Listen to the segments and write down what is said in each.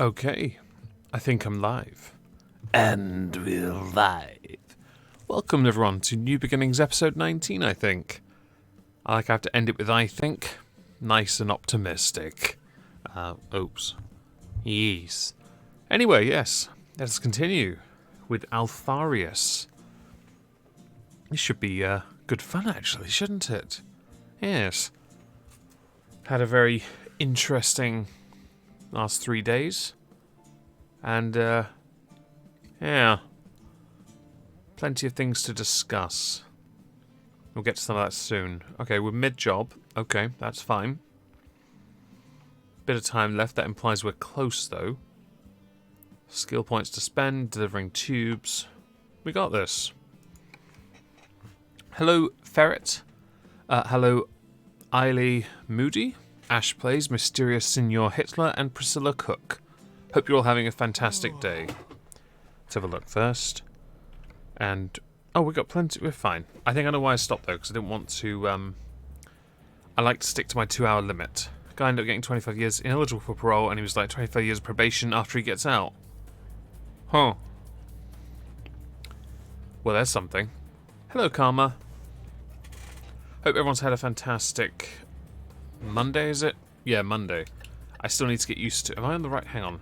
Okay, I think I'm live. And we're live. Welcome everyone to New Beginnings episode 19, I think. I have to end it with I think. Nice and optimistic. Oops. Yes. Anyway, yes, let's continue with Alfarius. This should be good fun actually, shouldn't it? Yes. Had a very interesting last 3 days. And, yeah. Plenty of things to discuss. We'll get to some of that soon. Okay, we're mid-job. Okay, that's fine. Bit of time left. That implies we're close, though. Skill points to spend. Delivering tubes. We got this. Hello, Ferret. Hello, Eiley Moody. Ash Plays, Mysterious Signor Hitler, and Priscilla Cook. Hope you're all having a fantastic day. Let's have a look first. And, oh, we got plenty, we're fine. I think I know why I stopped though, because I didn't want to, I like to stick to my 2-hour limit. Guy ended up getting 25 years ineligible for parole, and he was like 25 years probation after he gets out. Huh. Well, there's something. Hello, Karma. Hope everyone's had a fantastic Monday, is it? Yeah, Monday. I still need to get used to... Am I on the right... Hang on.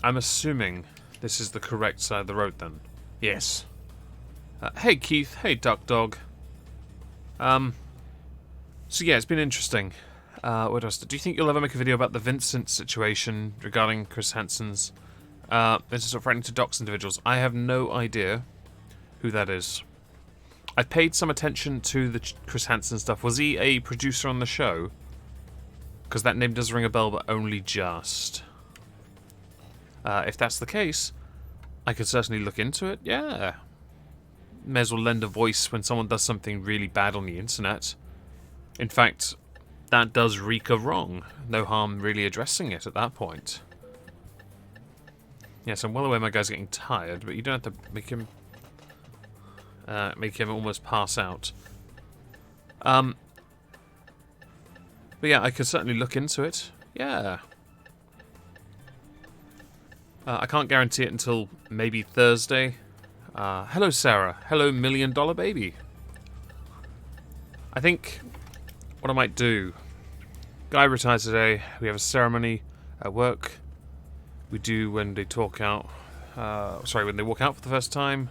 I'm assuming this is the correct side of the road, then. Yes. Hey, Keith. Hey, Duck Dog. So, yeah, it's been interesting. What else? Do you think you'll ever make a video about the Vincent situation regarding Chris Hansen's... Vincent threatening to dox individuals? I have no idea who that is. I paid some attention to the Chris Hansen stuff. Was he a producer on the show? Because that name does ring a bell, but only just. If that's the case, I could certainly look into it. Yeah. May as well lend a voice when someone does something really bad on the internet. In fact, that does reek of wrong. No harm really addressing it at that point. Yes, I'm well aware my guy's getting tired, but you don't have to make him almost pass out. But yeah, I could certainly look into it. Yeah. I can't guarantee it until maybe Thursday. Hello, Sarah. Hello, $1 Million Baby. I think what I might do... Guy retires today. We have a ceremony at work. We do when they talk out... when they walk out for the first time.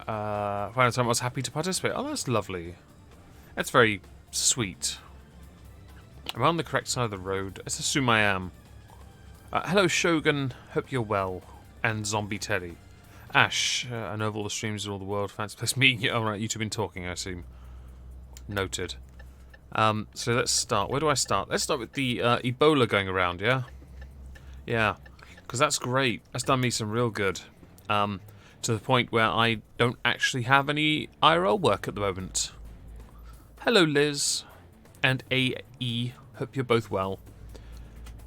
Final time I was happy to participate. Oh, that's lovely. That's very sweet. Am I on the correct side of the road? Let's assume I am. Hello, Shogun. Hope you're well. And Zombie Teddy. Ash, I know of all the streams in all the world. Fancy place meeting you. Alright, you two been talking, I assume. Noted. So let's start. Where do I start? Let's start with the Ebola going around, yeah? Yeah. Because that's great. That's done me some real good. To the point where I don't actually have any IRL work at the moment. Hello, Liz. And AE. Hope you're both well.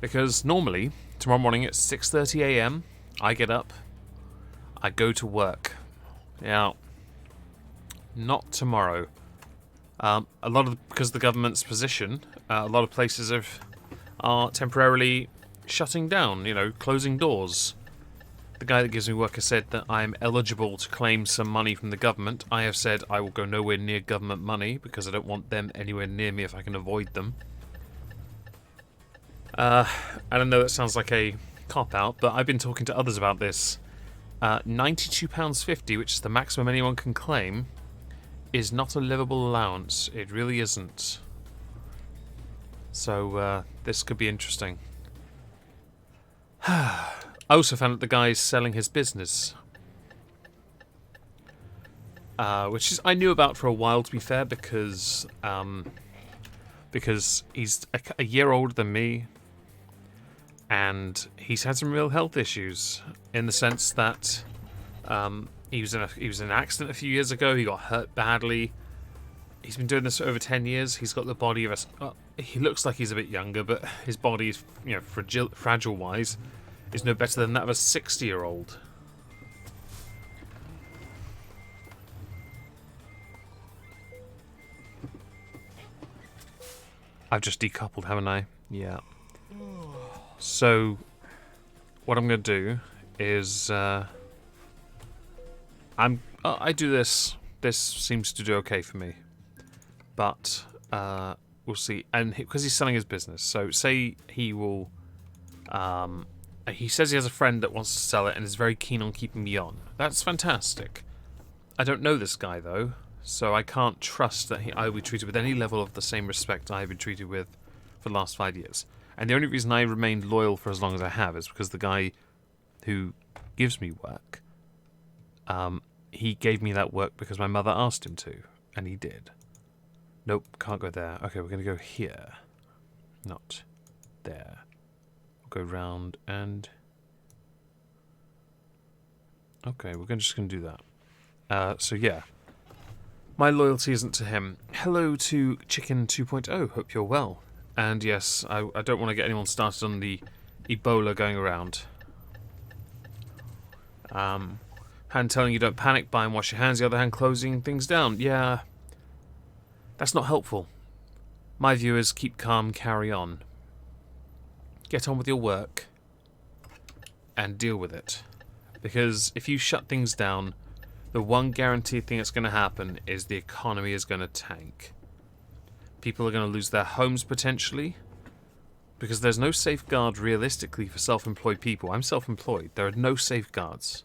Because normally, tomorrow morning at 6:30 AM, I get up, I go to work. Yeah. Not tomorrow. Because of the government's position, a lot of places are temporarily shutting down, closing doors. The guy that gives me work has said that I'm eligible to claim some money from the government. I have said I will go nowhere near government money because I don't want them anywhere near me if I can avoid them. I don't know, that sounds like a cop-out, but I've been talking to others about this. £92.50, which is the maximum anyone can claim, is not a livable allowance. It really isn't. So, this could be interesting. I also found that the guy's selling his business. Which is I knew about for a while, to be fair, because he's a year older than me, and he's had some real health issues in the sense that he was in an accident a few years ago. He got hurt badly. He's been doing this for over 10 years. He's got the body of he looks like he's a bit younger, but his body is, fragile-wise, is no better than that of a 60-year-old. I've just decoupled, haven't I? Yeah. So, what I'm going to do is I do this. This seems to do okay for me, but we'll see. And because he's selling his business, so say he will. He says he has a friend that wants to sell it and is very keen on keeping me on. That's fantastic. I don't know this guy though, so I can't trust that I will be treated with any level of the same respect I have been treated with for the last 5 years. And the only reason I remained loyal for as long as I have is because the guy who gives me work, he gave me that work because my mother asked him to, and he did. Nope, can't go there. Okay, we're going to go here. Not there. We'll go round and... Okay, we're just going to do that. So yeah. My loyalty isn't to him. Hello to Chicken 2.0, hope you're well. And yes, I don't want to get anyone started on the Ebola going around. Hand telling you don't panic, buy and wash your hands, the other hand closing things down. Yeah, that's not helpful. My view is keep calm, carry on. Get on with your work and deal with it. Because if you shut things down, the one guaranteed thing that's going to happen is the economy is going to tank. People are going to lose their homes potentially, because there's no safeguard realistically for self-employed people. I'm self-employed. There are no safeguards.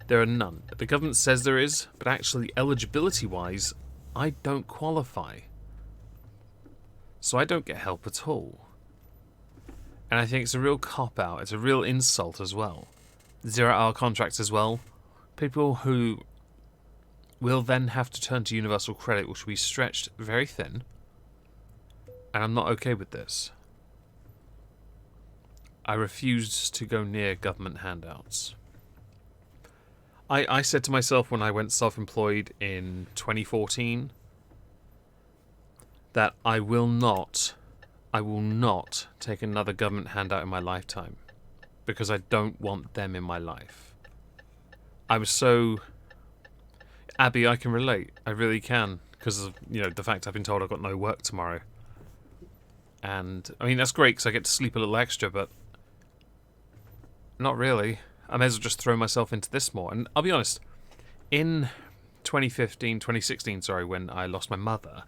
There are none. The government says there is, but actually eligibility-wise, I don't qualify. So I don't get help at all. And I think it's a real cop-out. It's a real insult as well. 0-hour contracts as well. People who will then have to turn to universal credit, which will be stretched very thin. And I'm not okay with this. I refused to go near government handouts. I said to myself when I went self-employed in 2014 that I will not take another government handout in my lifetime, because I don't want them in my life. I was so... Abby, I can relate. I really can, because of, the fact I've been told I've got no work tomorrow. And, I mean, that's great because I get to sleep a little extra, but not really. I may as well just throw myself into this more. And I'll be honest, in 2016, when I lost my mother,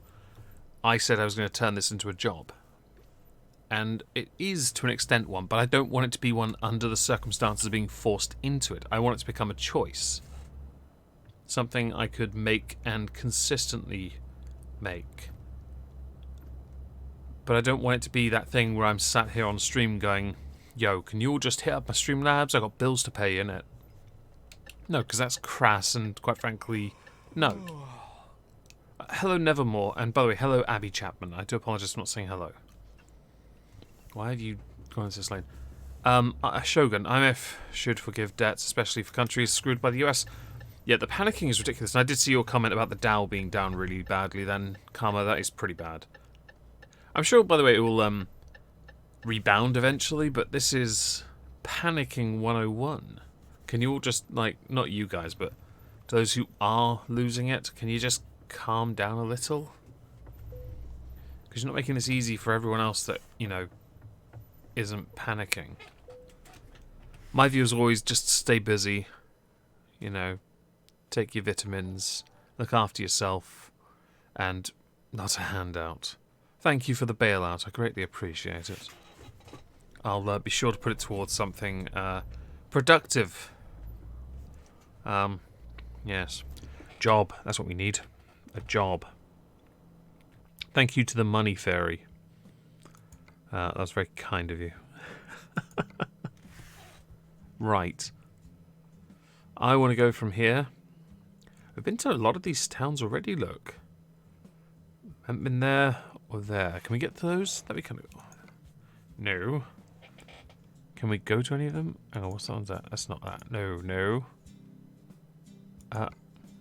I said I was going to turn this into a job. And it is to an extent one, but I don't want it to be one under the circumstances of being forced into it. I want it to become a choice. Something I could make and consistently make. But I don't want it to be that thing where I'm sat here on stream going, yo, can you all just hit up my Streamlabs? I got bills to pay, innit? No, because that's crass and, quite frankly, no. Hello Nevermore, and by the way, hello Abby Chapman. I do apologise for not saying hello. Why have you gone into this lane? Shogun, IMF should forgive debts, especially for countries screwed by the US. Yeah, the panicking is ridiculous. And I did see your comment about the Dow being down really badly then. Karma, that is pretty bad. I'm sure, by the way, it will rebound eventually, but this is panicking 101. Can you all just, not you guys, but those who are losing it, can you just calm down a little? Because you're not making this easy for everyone else that, isn't panicking. My view is always just stay busy, take your vitamins, look after yourself, and not a handout. Thank you for the bailout, I greatly appreciate it. I'll be sure to put it towards something productive. Yes. Job, that's what we need. A job. Thank you to the money fairy. That was very kind of you. Right. I want to go from here. We've been to a lot of these towns already, look. Haven't been there or there. Can we get to those? That'd be kind of... No. Can we go to any of them? Oh, what's that one's at? That's not that. No, no.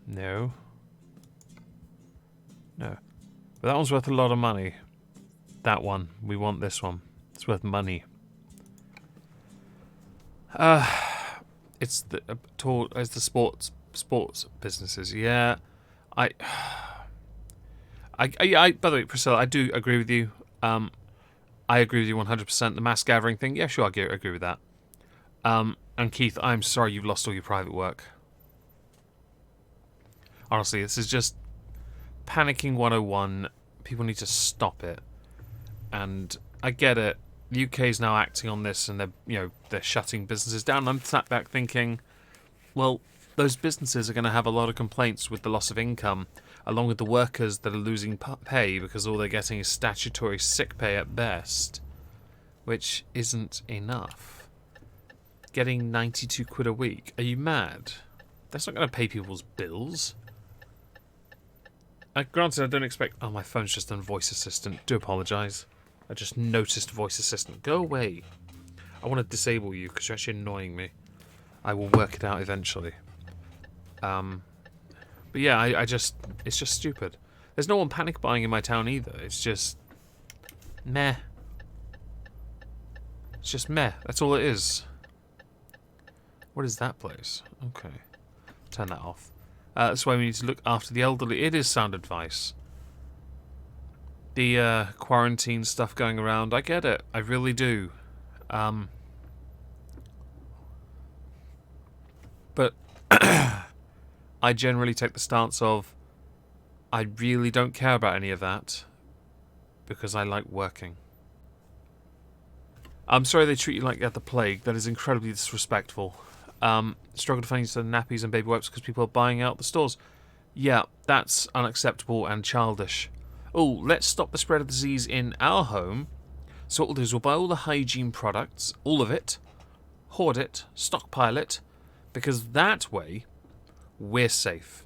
No. No. But that one's worth a lot of money. That one. We want this one. It's worth money. It's the sports businesses. Yeah. By the way, Priscilla, I do agree with you. I agree with you 100%. The mass gathering thing, yeah, sure, I agree with that. And Keith, I'm sorry you've lost all your private work. Honestly, this is just panicking 101. People need to stop it. And I get it. The UK is now acting on this, and they're shutting businesses down. And I'm sat back thinking, well, those businesses are going to have a lot of complaints with the loss of income, along with the workers that are losing pay because all they're getting is statutory sick pay at best, which isn't enough. Getting 92 quid a week. Are you mad? That's not going to pay people's bills. Granted, I don't expect... Oh, my phone's just on voice assistant. Do apologise. I just noticed voice assistant. Go away. I want to disable you because you're actually annoying me. I will work it out eventually. But yeah, I just... It's just stupid. There's no one panic buying in my town either. It's just... meh. It's just meh. That's all it is. What is that place? Okay. Turn that off. That's why we need to look after the elderly. It is sound advice. The quarantine stuff going around, I get it. I really do. But I generally take the stance of I really don't care about any of that because I like working. I'm sorry they treat you like you had the plague. That is incredibly disrespectful. Struggle to find some nappies and baby wipes because people are buying out the stores. Yeah, that's unacceptable and childish. Oh, let's stop the spread of disease in our home. So what we'll do is we'll buy all the hygiene products, all of it, hoard it, stockpile it, because that way we're safe.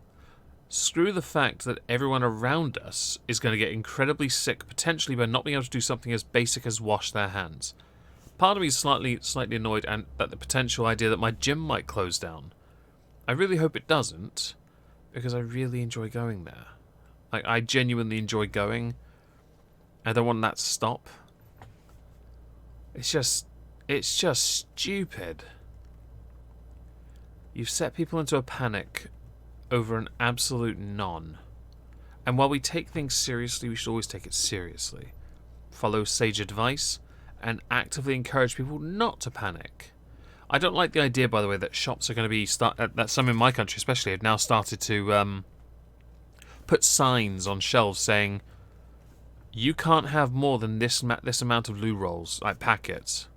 Screw the fact that everyone around us is going to get incredibly sick, potentially by not being able to do something as basic as wash their hands. Part of me is slightly annoyed at the potential idea that my gym might close down. I really hope it doesn't, because I really enjoy going there. I genuinely enjoy going. I don't want that to stop. It's just stupid. You've set people into a panic over an absolute non. And while we take things seriously, we should always take it seriously. Follow sage advice and actively encourage people not to panic. I don't like the idea, by the way, that shops are going to be that some in my country especially have now started to put signs on shelves saying you can't have more than this amount of loo rolls, like packets.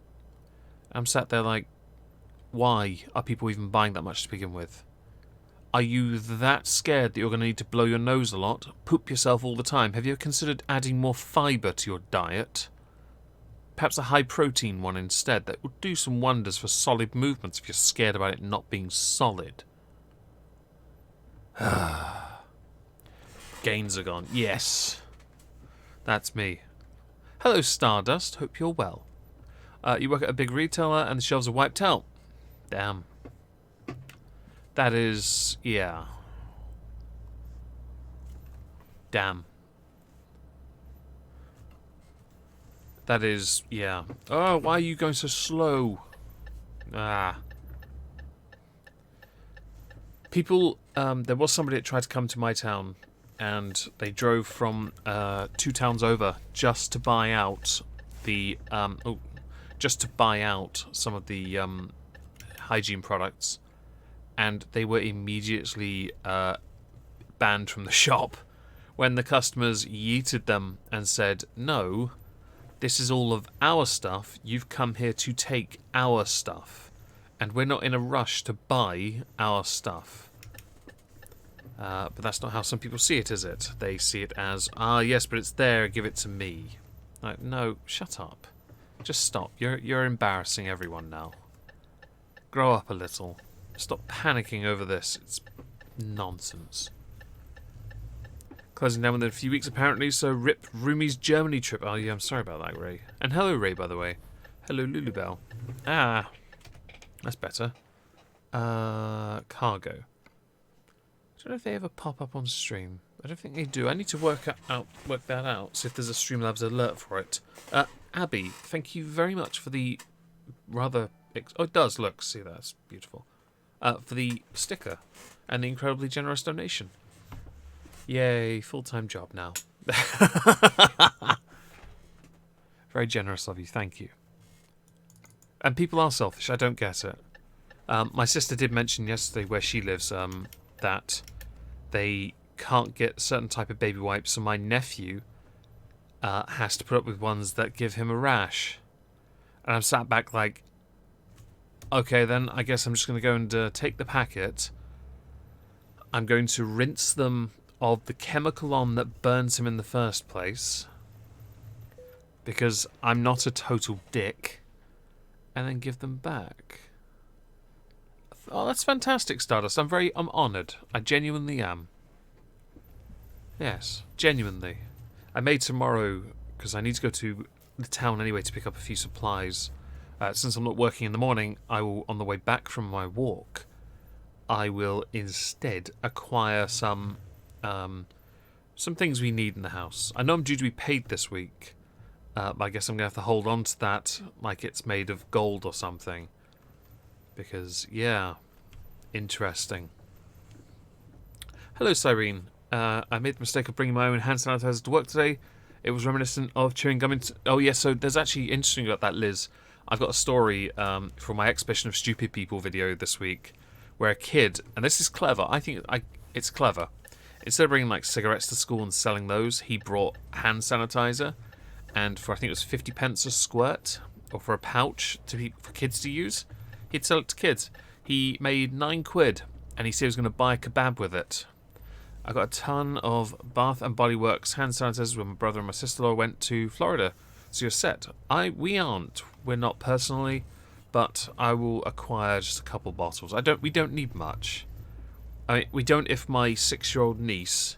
I'm sat there like, why are people even buying that much to begin with? Are you that scared that you're going to need to blow your nose a lot, poop yourself all the time? Have you considered adding more fibre to your diet? Perhaps a high-protein one instead. That would do some wonders for solid movements if you're scared about it not being solid. Gains are gone. Yes. That's me. Hello, Stardust. Hope you're well. You work at a big retailer and the shelves are wiped out. Damn. That is... yeah. Damn. That is... yeah. Oh, why are you going so slow? Ah. People... there was somebody that tried to come to my town and they drove from 2 towns over just to buy out the... just to buy out some of the hygiene products. And they were immediately banned from the shop when the customers yeeted them and said, no, this is all of our stuff. You've come here to take our stuff. And we're not in a rush to buy our stuff. But that's not how some people see it, is it? They see it as, yes, but it's there, give it to me. Like, no, shut up. Just stop. You're embarrassing everyone now. Grow up a little. Stop panicking over this. It's nonsense. Closing down within a few weeks, apparently, so rip Rumi's Germany trip. Oh, yeah, I'm sorry about that, Ray. And hello, Ray, by the way. Hello, Lulubell. Ah, that's better. Cargo. I don't know if they ever pop up on stream. I don't think they do. I need to work that out, see if there's a Streamlabs alert for it. Abby, thank you very much for the rather... oh, it does, look. See, that's beautiful. For the sticker and the incredibly generous donation. Yay, full-time job now. Very generous of you, thank you. And people are selfish, I don't get it. My sister did mention yesterday where she lives that they can't get certain type of baby wipes, so my nephew has to put up with ones that give him a rash. And I'm sat back like, okay then, I guess I'm just going to go and take the packet. I'm going to rinse them of the chemical on that burns him in the first place, because I'm not a total dick, and then give them back. Oh, that's fantastic, Stardust. I'm honoured. I genuinely am. Yes, genuinely. I may tomorrow, because I need to go to the town anyway to pick up a few supplies. Since I'm not working in the morning, I will, on the way back from my walk, I will instead acquire some things we need in the house. I know I'm due to be paid this week, but I guess I'm going to have to hold on to that like it's made of gold or something. Because, yeah, interesting. Hello, Cyrene. I made the mistake of bringing my own hand sanitizer to work today. It was reminiscent of chewing gum. Oh, yeah, so there's actually interesting about that, Liz. I've got a story from my Exhibition of Stupid People video this week where a kid, and this is clever, I think it's clever. Instead of bringing like cigarettes to school and selling those, he brought hand sanitizer, and for I think it was 50 pence a squirt, or for a pouch for kids to use, he'd sell it to kids. He made £9, and he said he was going to buy a kebab with it. I got a ton of Bath and Body Works hand sanitizers when my brother and my sister-in-law went to Florida. So you're set. We're not personally, but I will acquire just a couple bottles. We don't need much. I mean, we don't if my 6-year-old niece,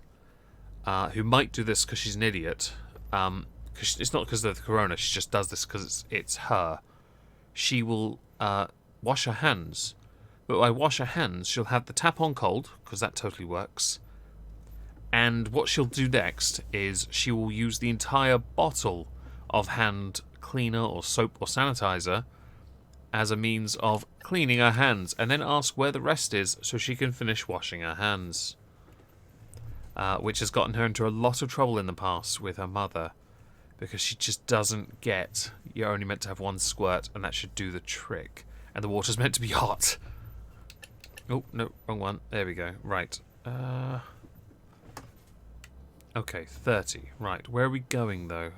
who might do this because she's an idiot, because it's not because of the corona, she just does this because it's her. She will wash her hands, but by wash her hands, she'll have the tap on cold, because that totally works. And what she'll do next is she will use the entire bottle of hand cleaner or soap or sanitizer as a means of cleaning her hands, and then ask where the rest is so she can finish washing her hands. Which has gotten her into a lot of trouble in the past with her mother, because she just doesn't get you're only meant to have one squirt and that should do the trick, and the water's meant to be hot. Oh, no, wrong one. There we go. Right. Okay, 30. Right, where are we going though?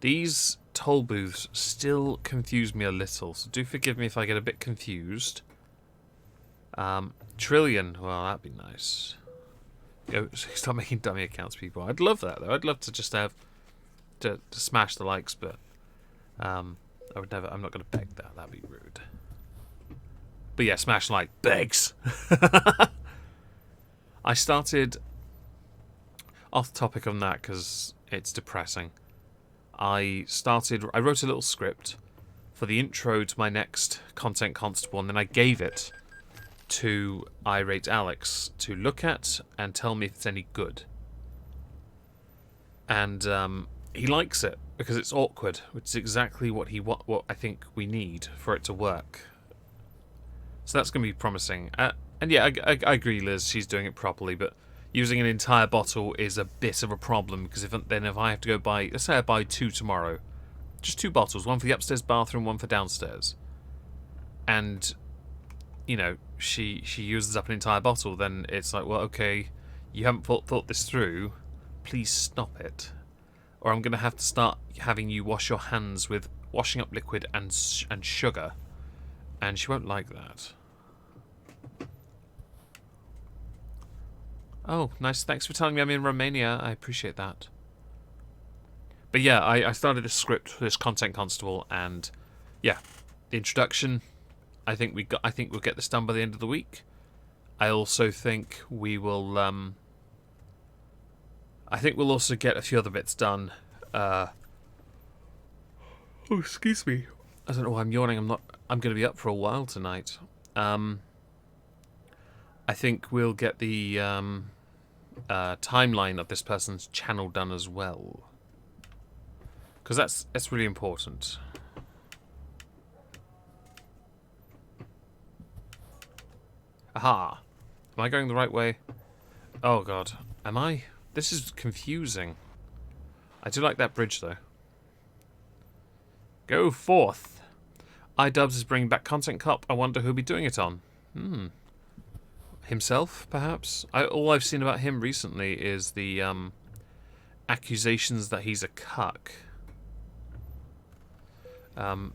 These toll booths still confuse me a little, so do forgive me if I get a bit confused. Trillion, well, that'd be nice. Go, start making dummy accounts, people. I'd love that, though. I'd love to just have to smash the likes, but I'm not going to beg that. That'd be rude. But yeah, smash like begs. I started off the topic on that because it's depressing. I wrote a little script for the intro to my next Content Constable, and then I gave it to Irate Alex to look at and tell me if it's any good. And he likes it because it's awkward, which is exactly what I think we need for it to work. So that's going to be promising. And yeah, I agree, Liz, she's doing it properly, but using an entire bottle is a bit of a problem, because if I have to go buy, let's say I buy 2 tomorrow, just 2 bottles, one for the upstairs bathroom, one for downstairs, and you know she uses up an entire bottle, then it's like, well, okay, you haven't thought this through, please stop it, or I'm going to have to start having you wash your hands with washing up liquid and sugar, and she won't like that. Oh, nice. Thanks for telling me I'm in Romania. I appreciate that. But yeah, I started a script for this Content Constable, and yeah, the introduction. I think we'll get this done by the end of the week. I also think we will. I think we'll also get a few other bits done. Oh, excuse me. I don't know why I'm yawning. I'm going to be up for a while tonight. I think we'll get the timeline of this person's channel done as well, because that's really important. Aha! Am I going the right way? Oh god, am I? This is confusing. I do like that bridge though. Go forth. iDubbbz is bringing back Content Cop. I wonder who'll be doing it on. Himself, perhaps? All I've seen about him recently is the accusations that he's a cuck. I'm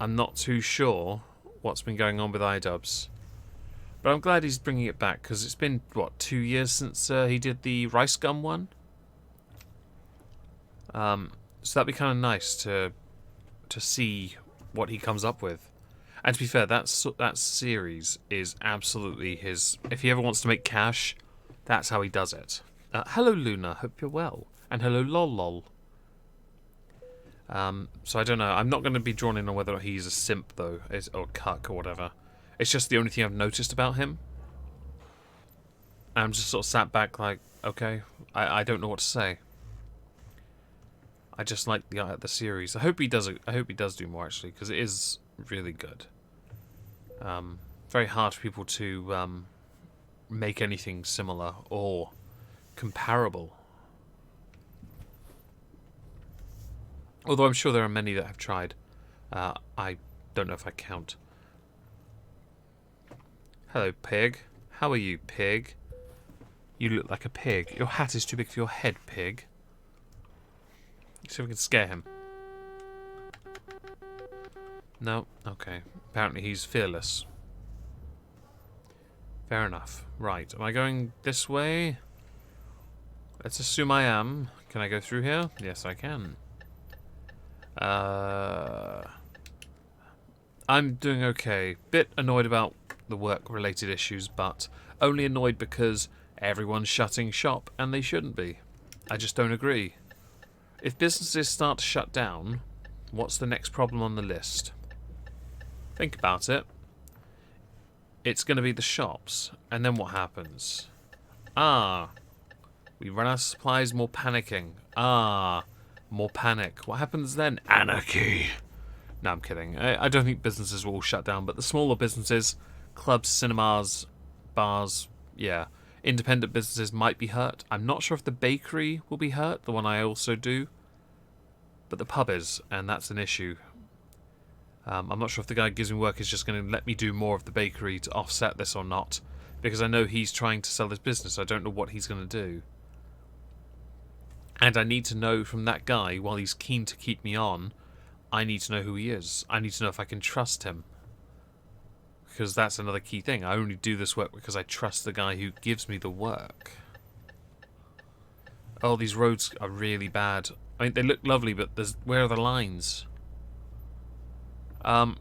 not too sure what's been going on with iDubbbz. But I'm glad he's bringing it back, because it's been, what, 2 years since he did the Rice Gum one? So that'd be kind of nice to see what he comes up with. And to be fair, that series is absolutely his... If he ever wants to make cash, that's how he does it. Hello, Luna. Hope you're well. And hello, Lol. So I don't know. I'm not going to be drawn in on whether he's a simp, though, or cuck, or whatever. It's just the only thing I've noticed about him. And I'm just sort of sat back like, okay, I don't know what to say. I just like the series. I hope he does do more, actually, because it is really good. Very hard for people to make anything similar or comparable. Although I'm sure there are many that have tried. I don't know if I count. Hello, pig. How are you, pig? You look like a pig. Your hat is too big for your head, pig. See if we can scare him. No? Okay. Apparently he's fearless. Fair enough. Right. Am I going this way? Let's assume I am. Can I go through here? Yes, I can. I'm doing okay. Bit annoyed about the work-related issues, but only annoyed because everyone's shutting shop, and they shouldn't be. I just don't agree. If businesses start to shut down, what's the next problem on the list? Think about it. It's going to be the shops, and then what happens? We run out of supplies, more panicking. More panic. What happens then? Anarchy. No, I'm kidding. I don't think businesses will all shut down, but the smaller businesses, clubs, cinemas, bars, yeah, independent businesses might be hurt. I'm not sure if the bakery will be hurt, the one I also do, but the pub is, and that's an issue. I'm not sure if the guy who gives me work is just going to let me do more of the bakery to offset this or not, because I know he's trying to sell his business. I don't know what he's going to do. And I need to know from that guy, while he's keen to keep me on, I need to know who he is. I need to know if I can trust him. Because that's another key thing. I only do this work because I trust the guy who gives me the work. Oh, these roads are really bad. I mean, they look lovely, but where are the lines? Oh,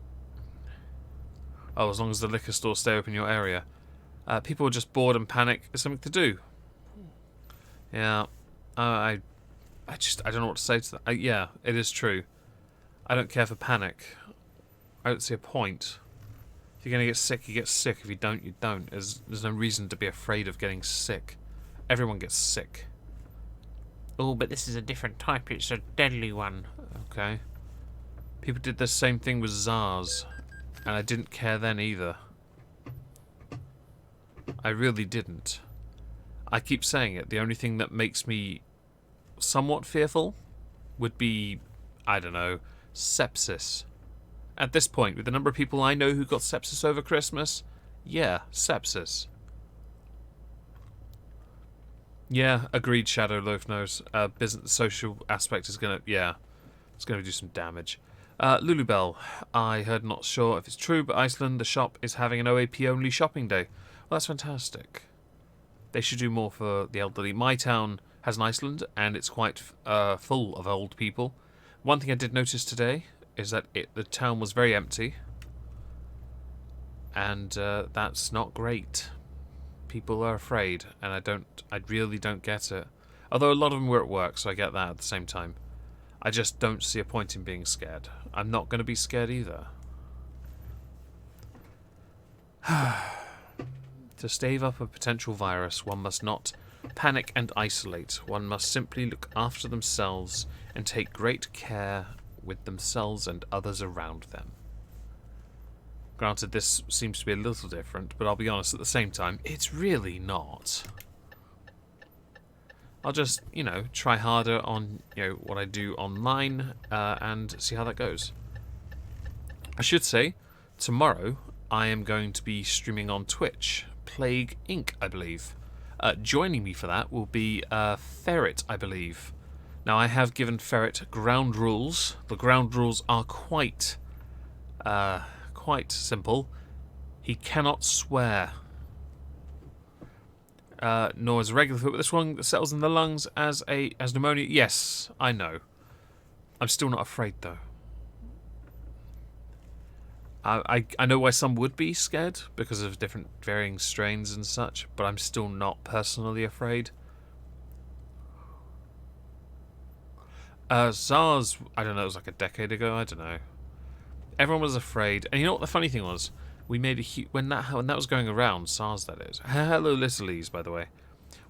as long as the liquor stores stay open in your area. People are just bored and panic. There's something to do. Yeah. I don't know what to say to that. Yeah, it is true. I don't care for panic. I don't see a point. If you're going to get sick, you get sick. If you don't, you don't. There's no reason to be afraid of getting sick. Everyone gets sick. Oh, but this is a different type. It's a deadly one. Okay. People did the same thing with SARS, and I didn't care then either. I really didn't. I keep saying it. The only thing that makes me somewhat fearful would be, I don't know, sepsis. At this point, with the number of people I know who got sepsis over Christmas, yeah, sepsis. Yeah, agreed, Shadow Loaf Nose. Business, social aspect is gonna, yeah, it's gonna do some damage. Lulubell, I heard, not sure if it's true, but Iceland, the shop, is having an OAP-only shopping day. Well, that's fantastic. They should do more for the elderly. My town has an Iceland, and it's quite full of old people. One thing I did notice today is that the town was very empty, and that's not great. People are afraid, and I really don't get it. Although a lot of them were at work, so I get that at the same time. I just don't see a point in being scared. I'm not going to be scared either. To stave up a potential virus, one must not panic and isolate. One must simply look after themselves and take great care with themselves and others around them. Granted, this seems to be a little different, but I'll be honest, at the same time, it's really not. I'll just, you know, try harder on, you know, what I do online and see how that goes. I should say, tomorrow I am going to be streaming on Twitch, Plague Inc., I believe. Joining me for that will be Ferret, I believe. Now, I have given Ferret ground rules. The ground rules are quite simple. He cannot swear. Nor is a regular food, but this one settles in the lungs as pneumonia. Yes, I know. I'm still not afraid, though. I know why some would be scared because of different varying strains and such, but I'm still not personally afraid. SARS, I don't know, it was like a decade ago, I don't know. Everyone was afraid, and you know what the funny thing was? We made a when that was going around, SARS that is. Hello, Littleys, by the way.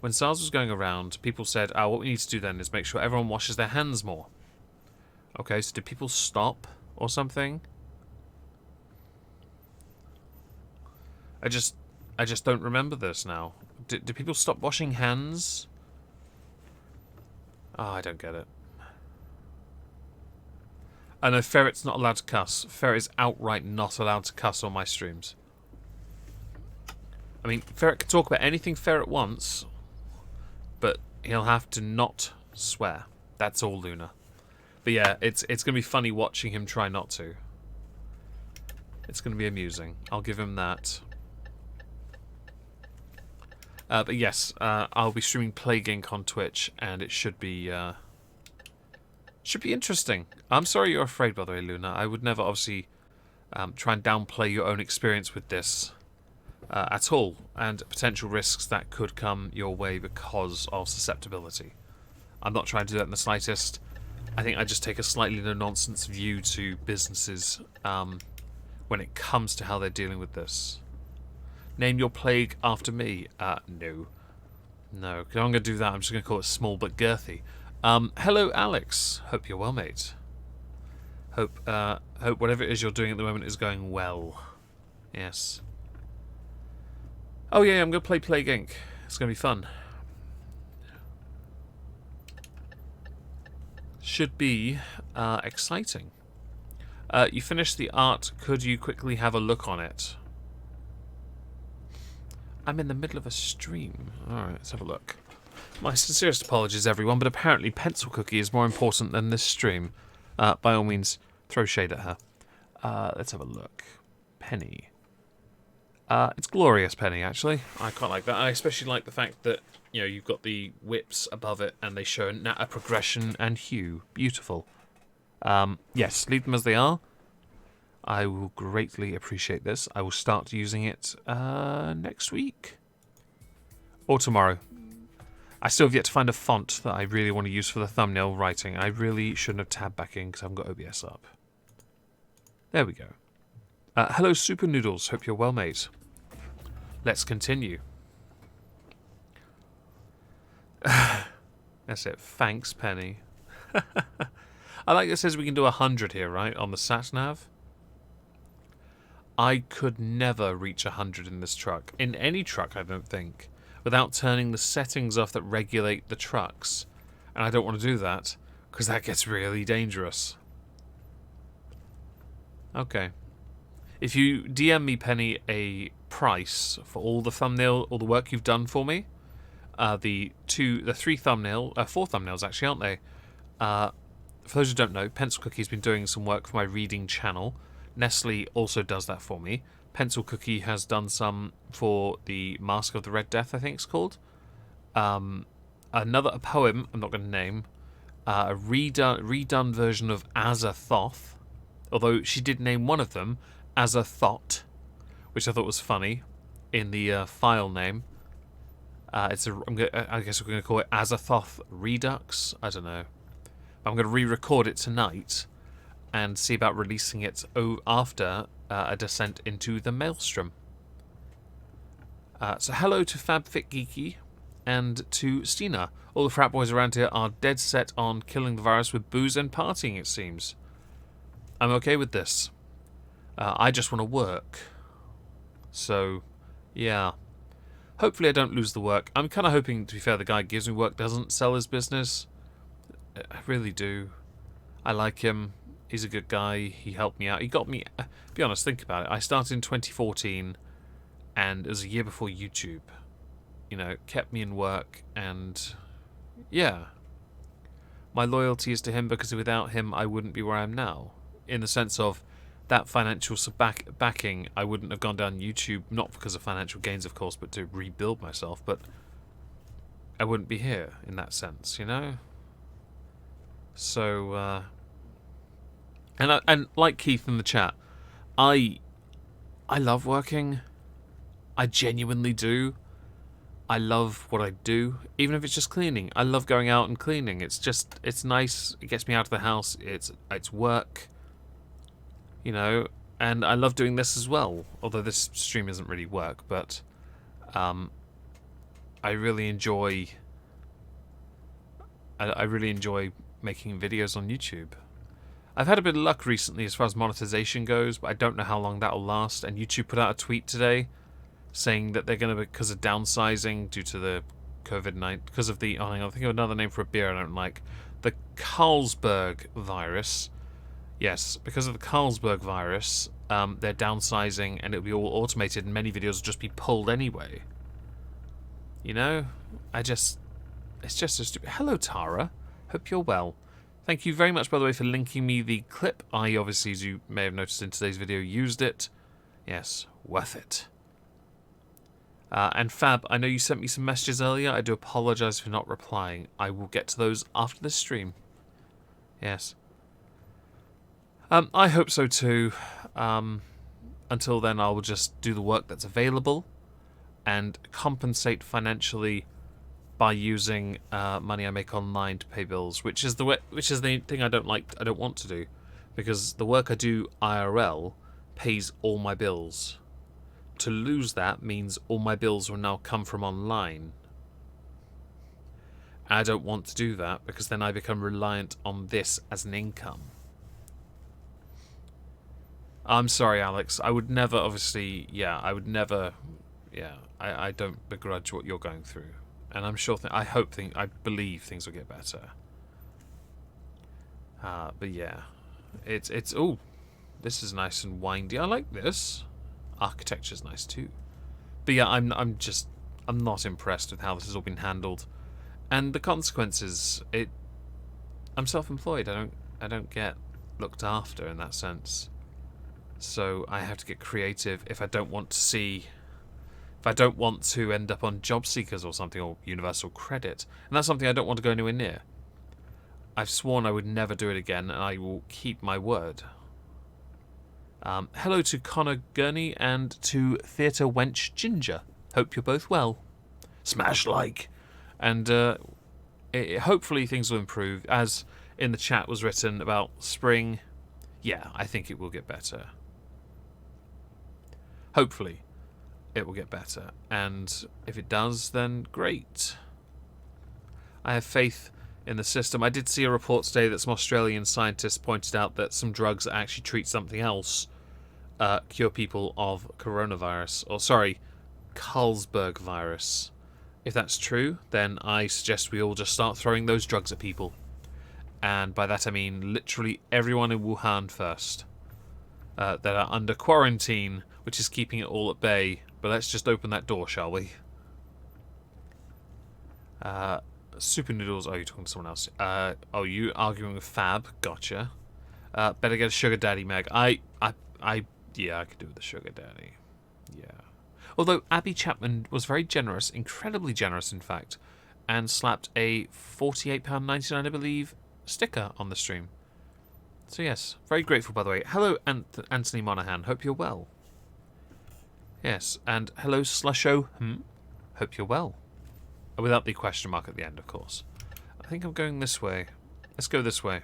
When SARS was going around, people said, "Oh, what we need to do then is make sure everyone washes their hands more." Okay, so did people stop or something? I just don't remember this now. Do people stop washing hands? Oh, I don't get it. I know Ferret's not allowed to cuss. Ferret is outright not allowed to cuss on my streams. I mean, Ferret can talk about anything Ferret wants, but he'll have to not swear. That's all, Luna. But yeah, it's going to be funny watching him try not to. It's going to be amusing. I'll give him that. But yes, I'll be streaming Plague Inc. on Twitch, and it should be interesting. I'm sorry you're afraid, by the way, Luna. I would never, obviously, try and downplay your own experience with this at all, and potential risks that could come your way because of susceptibility. I'm not trying to do that in the slightest. I think I just take a slightly no-nonsense view to businesses when it comes to how they're dealing with this. Name your plague after me. No. No, if I'm going to do that, I'm just going to call it small but girthy. Hello, Alex. Hope you're well, mate. Hope whatever it is you're doing at the moment is going well. Yes. Oh yeah, I'm going to play Plague Inc. It's going to be fun. Should be exciting. You finished the art. Could you quickly have a look on it? I'm in the middle of a stream. Alright, let's have a look. My sincerest apologies, everyone, but apparently Pencil Cookie is more important than this stream. By all means, throw shade at her. Let's have a look. Penny. It's glorious, Penny, actually. I quite like that. I especially like the fact that, you know, you've got the whips above it and they show a progression and hue. Beautiful. Yes, leave them as they are. I will greatly appreciate this. I will start using it next week. Or tomorrow. I still have yet to find a font that I really want to use for the thumbnail writing. I really shouldn't have tabbed back in because I haven't got OBS up. There we go. Hello, Super Noodles. Hope you're well, mate. Let's continue. That's it. Thanks, Penny. I like it says we can do 100 here, right? On the sat-nav. I could never reach 100 in this truck. In any truck, I don't think. Without turning the settings off that regulate the trucks. And I don't want to do that, because that gets really dangerous. Okay. If you DM me, Penny, a price for all the all the work you've done for me, the 4 thumbnails actually, aren't they? For those who don't know, Pencil Cookie's been doing some work for my reading channel. Nestle also does that for me. Pencil Cookie has done some for the Mask of the Red Death, I think it's called. A poem, I'm not going to name. A redone version of Azathoth. Although she did name one of them Azathoth, which I thought was funny in the file name. I guess we're going to call it Azathoth Redux. I don't know. I'm going to re-record it tonight and see about releasing it after a descent into the Maelstrom. So hello to FabFitGeeky and to Stina. All the frat boys around here are dead set on killing the virus with booze and partying, it seems. I'm okay with this. I just want to work. So, yeah. Hopefully I don't lose the work. I'm kind of hoping, to be fair, the guy who gives me work doesn't sell his business. I really do. I like him. He's a good guy. He helped me out. He got me... be honest, think about it. I started in 2014, and it was a year before YouTube. You know, kept me in work, and... yeah. My loyalty is to him because without him, I wouldn't be where I am now. In the sense of that financial backing, I wouldn't have gone down YouTube, not because of financial gains, of course, but to rebuild myself, but I wouldn't be here in that sense, you know? So, and like Keith in the chat, I love working. I genuinely do. I love what I do, even if it's just cleaning. I love going out and cleaning. It's nice. It gets me out of the house. It's work, you know, and I love doing this as well. Although this stream isn't really work, but I really enjoy. I really enjoy making videos on YouTube. I've had a bit of luck recently as far as monetization goes, but I don't know how long that'll last. And YouTube put out a tweet today saying that they're going to, because of downsizing due to the COVID-19, because of the, oh, hang on, I think of another name for a beer I don't like, the Carlsberg virus. Yes, because of the Carlsberg virus, they're downsizing and it'll be all automated and many videos will just be pulled anyway. You know? It's just so stupid. Hello, Tara. Hope you're well. Thank you very much, by the way, for linking me the clip. I obviously, as you may have noticed in today's video, used it. Yes, worth it. And Fab, I know you sent me some messages earlier. I do apologise for not replying. I will get to those after this stream. Yes. I hope so too. Until then, I will just do the work that's available and compensate financially by using money I make online to pay bills, which is the thing I don't want to do, because the work I do IRL pays all my bills. To lose that means all my bills will now come from online. I don't want to do that because then I become reliant on this as an income. I'm sorry, Alex. I would never, obviously, yeah, I would never, yeah, I don't begrudge what you're going through. And I'm sure, I believe things will get better. But yeah, oh, this is nice and windy. I like this. Architecture's nice too. But yeah, I'm not impressed with how this has all been handled. And the consequences, I'm self-employed. I don't get looked after in that sense. So I have to get creative if I don't want to end up on job seekers or something, or universal credit. And that's something I don't want to go anywhere near. I've sworn I would never do it again, and I will keep my word. Hello to Connor Gurney and to Theatre Wench Ginger. Hope you're both well. Smash like. And hopefully things will improve. As in the chat was written about spring, yeah, I think it will get better. Hopefully it will get better. And if it does, then great. I have faith in the system. I did see a report today that some Australian scientists pointed out that some drugs that actually treat something else cure people of coronavirus, or sorry, Carlsberg virus. If that's true, then I suggest we all just start throwing those drugs at people. And by that I mean literally everyone in Wuhan first. That are under quarantine, which is keeping it all at bay. But let's just open that door, shall we? Super Noodles, oh, you're talking to someone else. Oh, you arguing with Fab, gotcha. Better get a sugar daddy, Meg. Yeah, I could do with the sugar daddy. Yeah. Although Abby Chapman was very generous, incredibly generous in fact, and slapped a £48.99, I believe, sticker on the stream. So yes, very grateful by the way. Hello Anthony Monaghan, hope you're well. Yes, and hello Slusho, hope you're well. Without the question mark at the end, of course. I think I'm going this way. Let's go this way.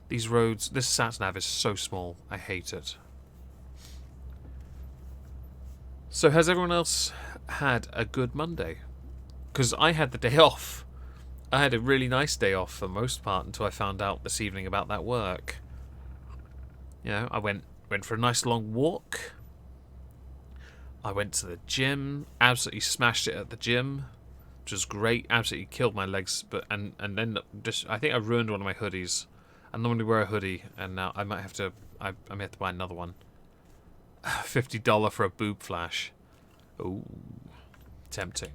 These roads, this sat-nav is so small. I hate it. So has everyone else had a good Monday? Because I had the day off. I had a really nice day off for the most part until I found out this evening about that work. You know, I went for a nice long walk. I went to the gym, absolutely smashed it at the gym, which was great. Absolutely killed my legs, but and then just I think I ruined one of my hoodies. I normally wear a hoodie, and now I might have to. I may have to buy another one. $50 for a boob flash. Ooh, tempting.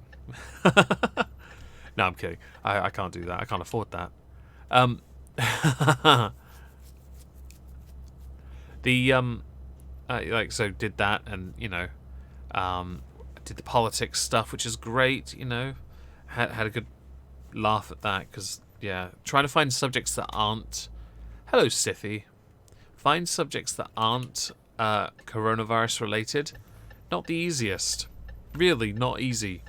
No, I'm kidding. I can't do that. I can't afford that. Like so did that, and did the politics stuff, which is great. Had a good laugh at that because trying to find subjects that aren't. Hello, Sithy. Find subjects that aren't coronavirus related. Not the easiest. Really, not easy.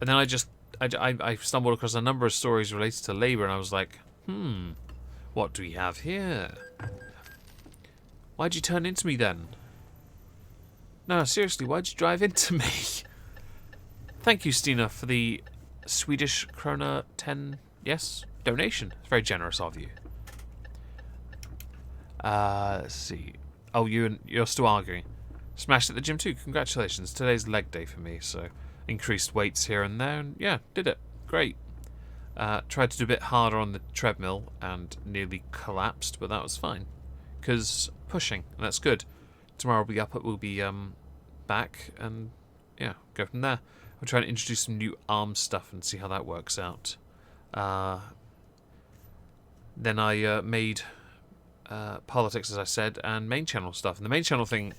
And then I stumbled across a number of stories related to Labour, and I was like, what do we have here? Why'd you turn into me then? No, seriously, why'd you drive into me? Thank you, Stina, for the Swedish krona 10, donation. It's very generous of you. Let's see. Oh, you're still arguing. Smashed at the gym too. Congratulations. Today's leg day for me, so increased weights here and there, and did it. Great. Tried to do a bit harder on the treadmill and nearly collapsed, but that was fine. Because pushing, and that's good. Tomorrow we'll be back, and go from there. I'm trying to introduce some new arm stuff and see how that works out. Then I made politics, as I said, and main channel stuff. And the main channel thing,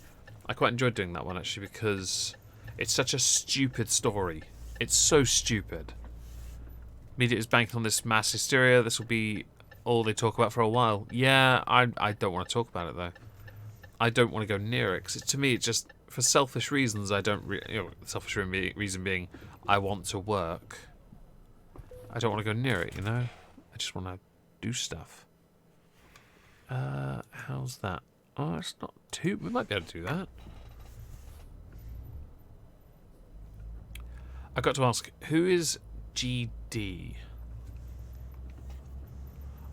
I quite enjoyed doing that one actually because it's such a stupid story. It's so stupid. Media is banking on this mass hysteria. This will be all they talk about for a while. Yeah, I don't want to talk about it though. I don't want to go near it because to me it's just for selfish reasons. I don't. Selfish reason being I want to work. I don't want to go near it. I just want to do stuff. How's that? Oh, it's not too. We might be able to do that. I got to ask, who is GD?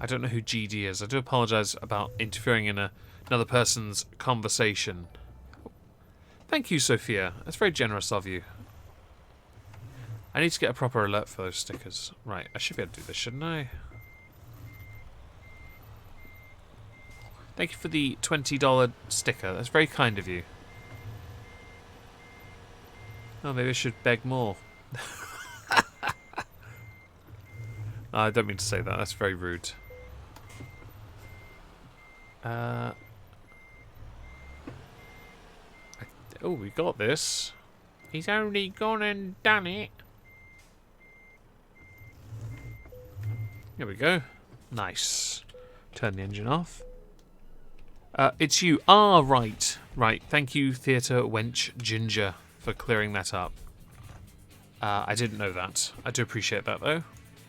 I don't know who GD is. I do apologise about interfering in another person's conversation. Thank you, Sophia. That's very generous of you. I need to get a proper alert for those stickers. Right, I should be able to do this, shouldn't I? Thank you for the $20 sticker. That's very kind of you. Oh, maybe I should beg more. I don't mean to say that. That's very rude. Oh, we got this. He's only gone and done it. Here we go. Nice. Turn the engine off. It's you. Ah, right. Right. Thank you, Theatre Wench Ginger, for clearing that up. I didn't know that. I do appreciate that, though.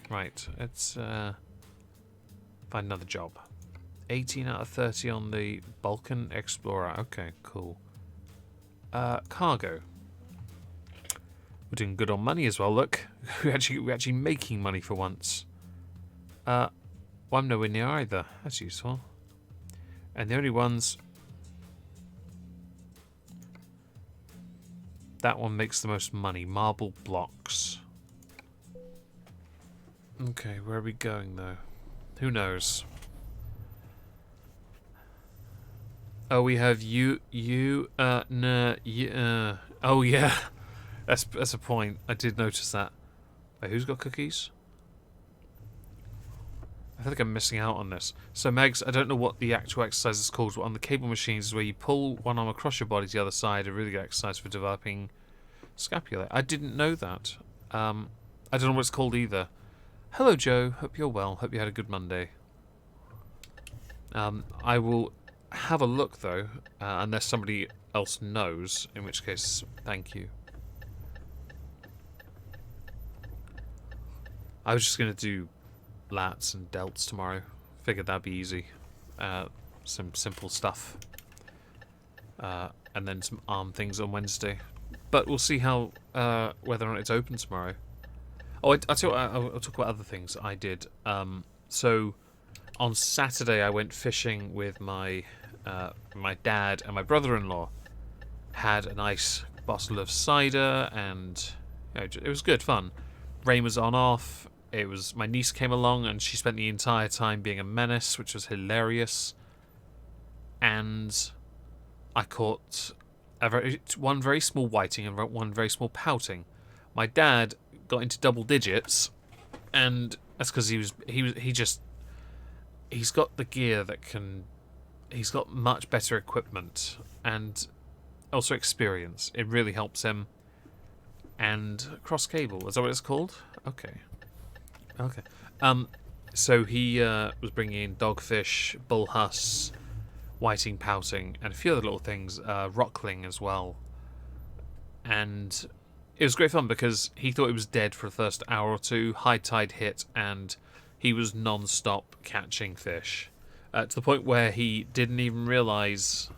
Right. Let's find another job. 18 out of 30 on the Balkan Explorer. Okay, cool. Cargo. We're doing good on money as well, look. We're actually making money for once. Well, I'm nowhere near either. That's useful. And the only ones... That one makes the most money. Marble blocks. Okay, where are we going, though? Who knows? Oh, we have oh, yeah. That's a point. I did notice that. Wait, who's got cookies? I feel like I'm missing out on this. So, Megs, I don't know what the actual exercise is called, but on the cable machines is where you pull one arm across your body to the other side, a really good exercise for developing scapulae. I didn't know that. I don't know what it's called either. Hello, Joe. Hope you're well. Hope you had a good Monday. I will have a look, though, unless somebody else knows, in which case, thank you. I was just going to do lats and delts tomorrow. Figured that'd be easy. Some simple stuff. And then some arm things on Wednesday. But we'll see how whether or not it's open tomorrow. Oh, I'll talk about other things I did. So on Saturday I went fishing with my my dad and my brother-in-law. Had a nice bottle of cider, and it was good fun. Rain was on off. It was my niece came along, and she spent the entire time being a menace, which was hilarious. And I caught one very small whiting and one very small pouting. My dad got into double digits, and that's because he's got the gear that can. He's got much better equipment and also experience. It really helps him. And cross cable, is that what it's called? Okay. So he was bringing in dogfish, bullhuss, whiting, pouting, and a few other little things, rockling as well. And it was great fun because he thought he was dead for the first hour or two. High tide hit, and he was non-stop catching fish. To the point where he didn't even realise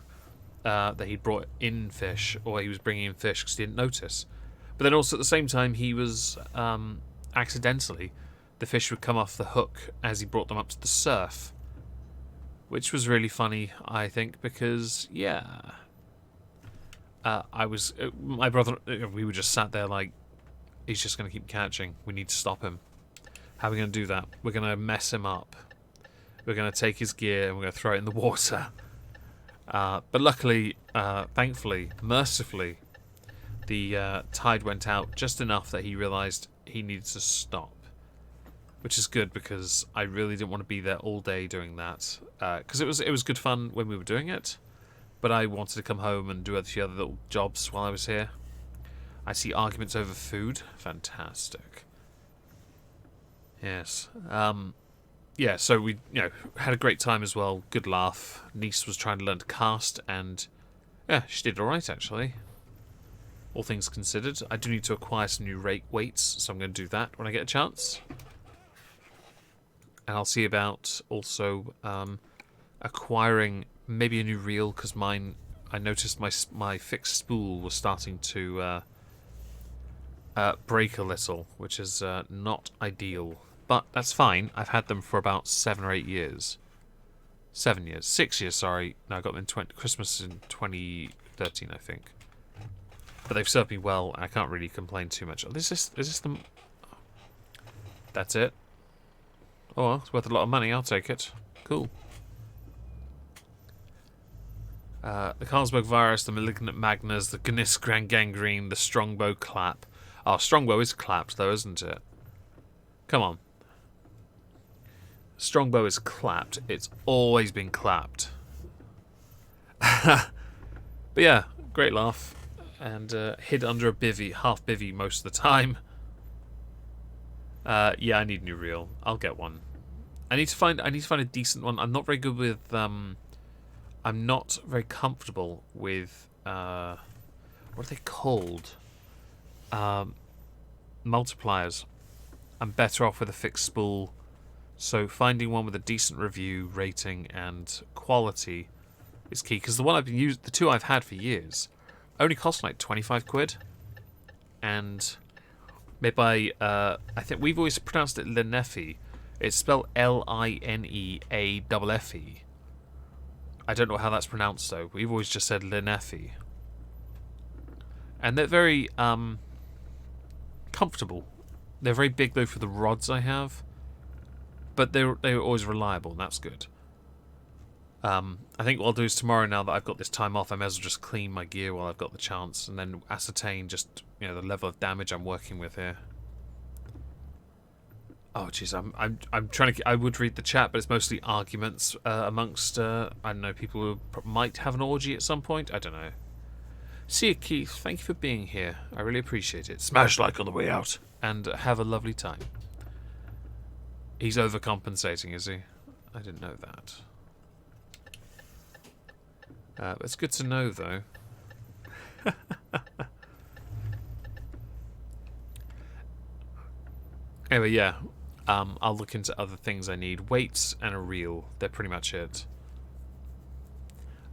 that he'd brought in fish, or he was bringing in fish because he didn't notice. But then also at the same time, he was accidentally, the fish would come off the hook as he brought them up to the surf, which was really funny, I think, because my brother, we were just sat there like, he's just going to keep catching. We need to stop him. How are we going to do that? We're going to mess him up. We're going to take his gear and we're going to throw it in the water. But luckily, thankfully, mercifully, the tide went out just enough that he realised he needed to stop. Which is good because I really didn't want to be there all day doing that. Because it was good fun when we were doing it. But I wanted to come home and do a few other little jobs while I was here. I see arguments over food. Fantastic. Yes. Yeah, so we had a great time as well. Good laugh. Niece was trying to learn to cast, and yeah, she did alright actually. All things considered. I do need to acquire some new weights, so I'm going to do that when I get a chance. And I'll see about also acquiring maybe a new reel, because mine, I noticed my fixed spool was starting to break a little, which is not ideal. But that's fine. I've had them for about 7 or 8 years. 6 years, sorry. No, I got them in Christmas in 2013, I think. But they've served me well, and I can't really complain too much. Is this the... That's it. Oh, well, it's worth a lot of money. I'll take it. Cool. The Carlsberg virus, the malignant magnas, the Gniss gangrene, the strongbow clap. Oh, strongbow is clapped, though, isn't it? Come on. Strongbow is clapped. It's always been clapped. But yeah, great laugh. And hid under a bivvy, half bivvy most of the time. Yeah, I need a new reel. I'll get one. I need to find a decent one. I'm not very good with I'm not very comfortable with what are they called? Multipliers. I'm better off with a fixed spool. So finding one with a decent review, rating, and quality is key. Because the one I've been using, the two I've had for years, only cost like 25 quid. And made by, I think we've always pronounced it Linefe. It's spelled Lineaffe. I don't know how that's pronounced though. We've always just said Linefe. And they're very comfortable. They're very big though for the rods I have. But they're always reliable, and that's good. I think what I'll do is tomorrow, now that I've got this time off, I may as well just clean my gear while I've got the chance, and then ascertain just the level of damage I'm working with here. Oh jeez, I'm trying to. I would read the chat, but it's mostly arguments amongst I don't know, people who might have an orgy at some point. I don't know. See you, Keith. Thank you for being here. I really appreciate it. Smash like on the way out, and have a lovely time. He's overcompensating, is he? I didn't know that. It's good to know, though. Anyway, yeah. I'll look into other things I need. Weights and a reel. They're pretty much it.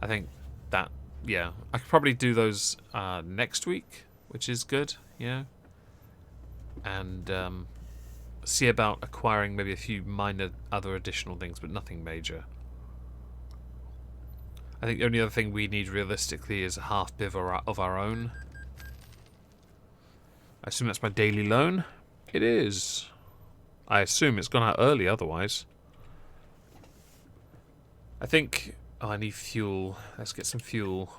I think that, yeah. I could probably do those next week, which is good, And see about acquiring maybe a few minor other additional things, but nothing major. I think the only other thing we need realistically is a half biv of our own. I assume that's my daily loan. It is. I assume it's gone out early otherwise. I think... Oh, I need fuel. Let's get some fuel.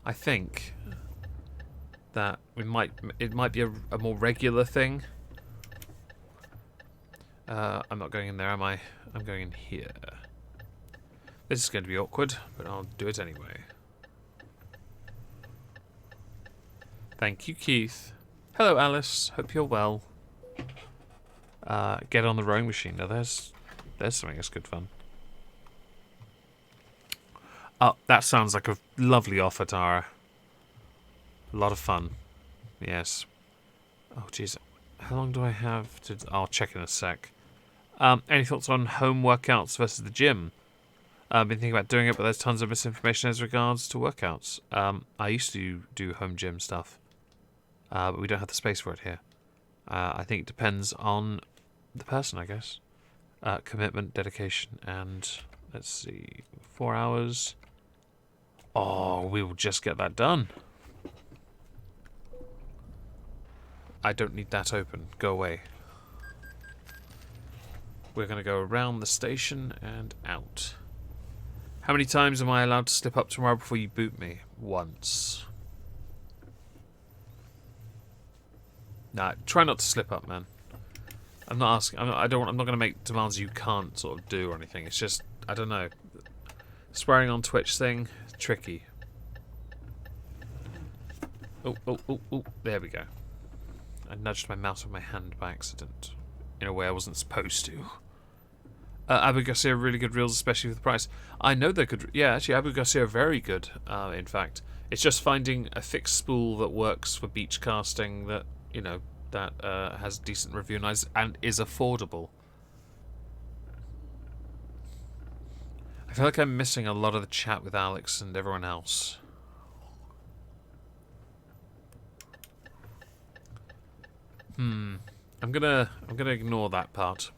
I think that it might be a more regular thing. I'm not going in there, am I? I'm going in here. This is going to be awkward, but I'll do it anyway. Thank you, Keith. Hello, Alice. Hope you're well. Get on the rowing machine. Now, there's something that's good fun. Oh, that sounds like a lovely offer, Tara. A lot of fun. Yes. Oh, jeez. How long do I have to... I'll check in a sec. Any thoughts on home workouts versus the gym? I've been thinking about doing it, but there's tons of misinformation as regards to workouts. I used to do home gym stuff, but we don't have the space for it here. I think it depends on the person, I guess. Commitment, dedication, and let's see, 4 hours. Oh, we will just get that done. I don't need that open. Go away. We're going to go around the station and out. How many times am I allowed to slip up tomorrow before you boot me? Once. Nah, try not to slip up, man. I'm not asking. I'm not going to make demands you can't sort of do or anything. It's just, I don't know. Swearing on Twitch thing, tricky. Oh, there we go. I nudged my mouse with my hand by accident. In a way I wasn't supposed to. Abu Garcia are really good reels, especially for the price. I know they're good. Yeah, actually, Abu Garcia are very good, in fact. It's just finding a fixed spool that works for beach casting that, you know, that has decent review and is affordable. I feel like I'm missing a lot of the chat with Alex and everyone else. I'm gonna ignore that part.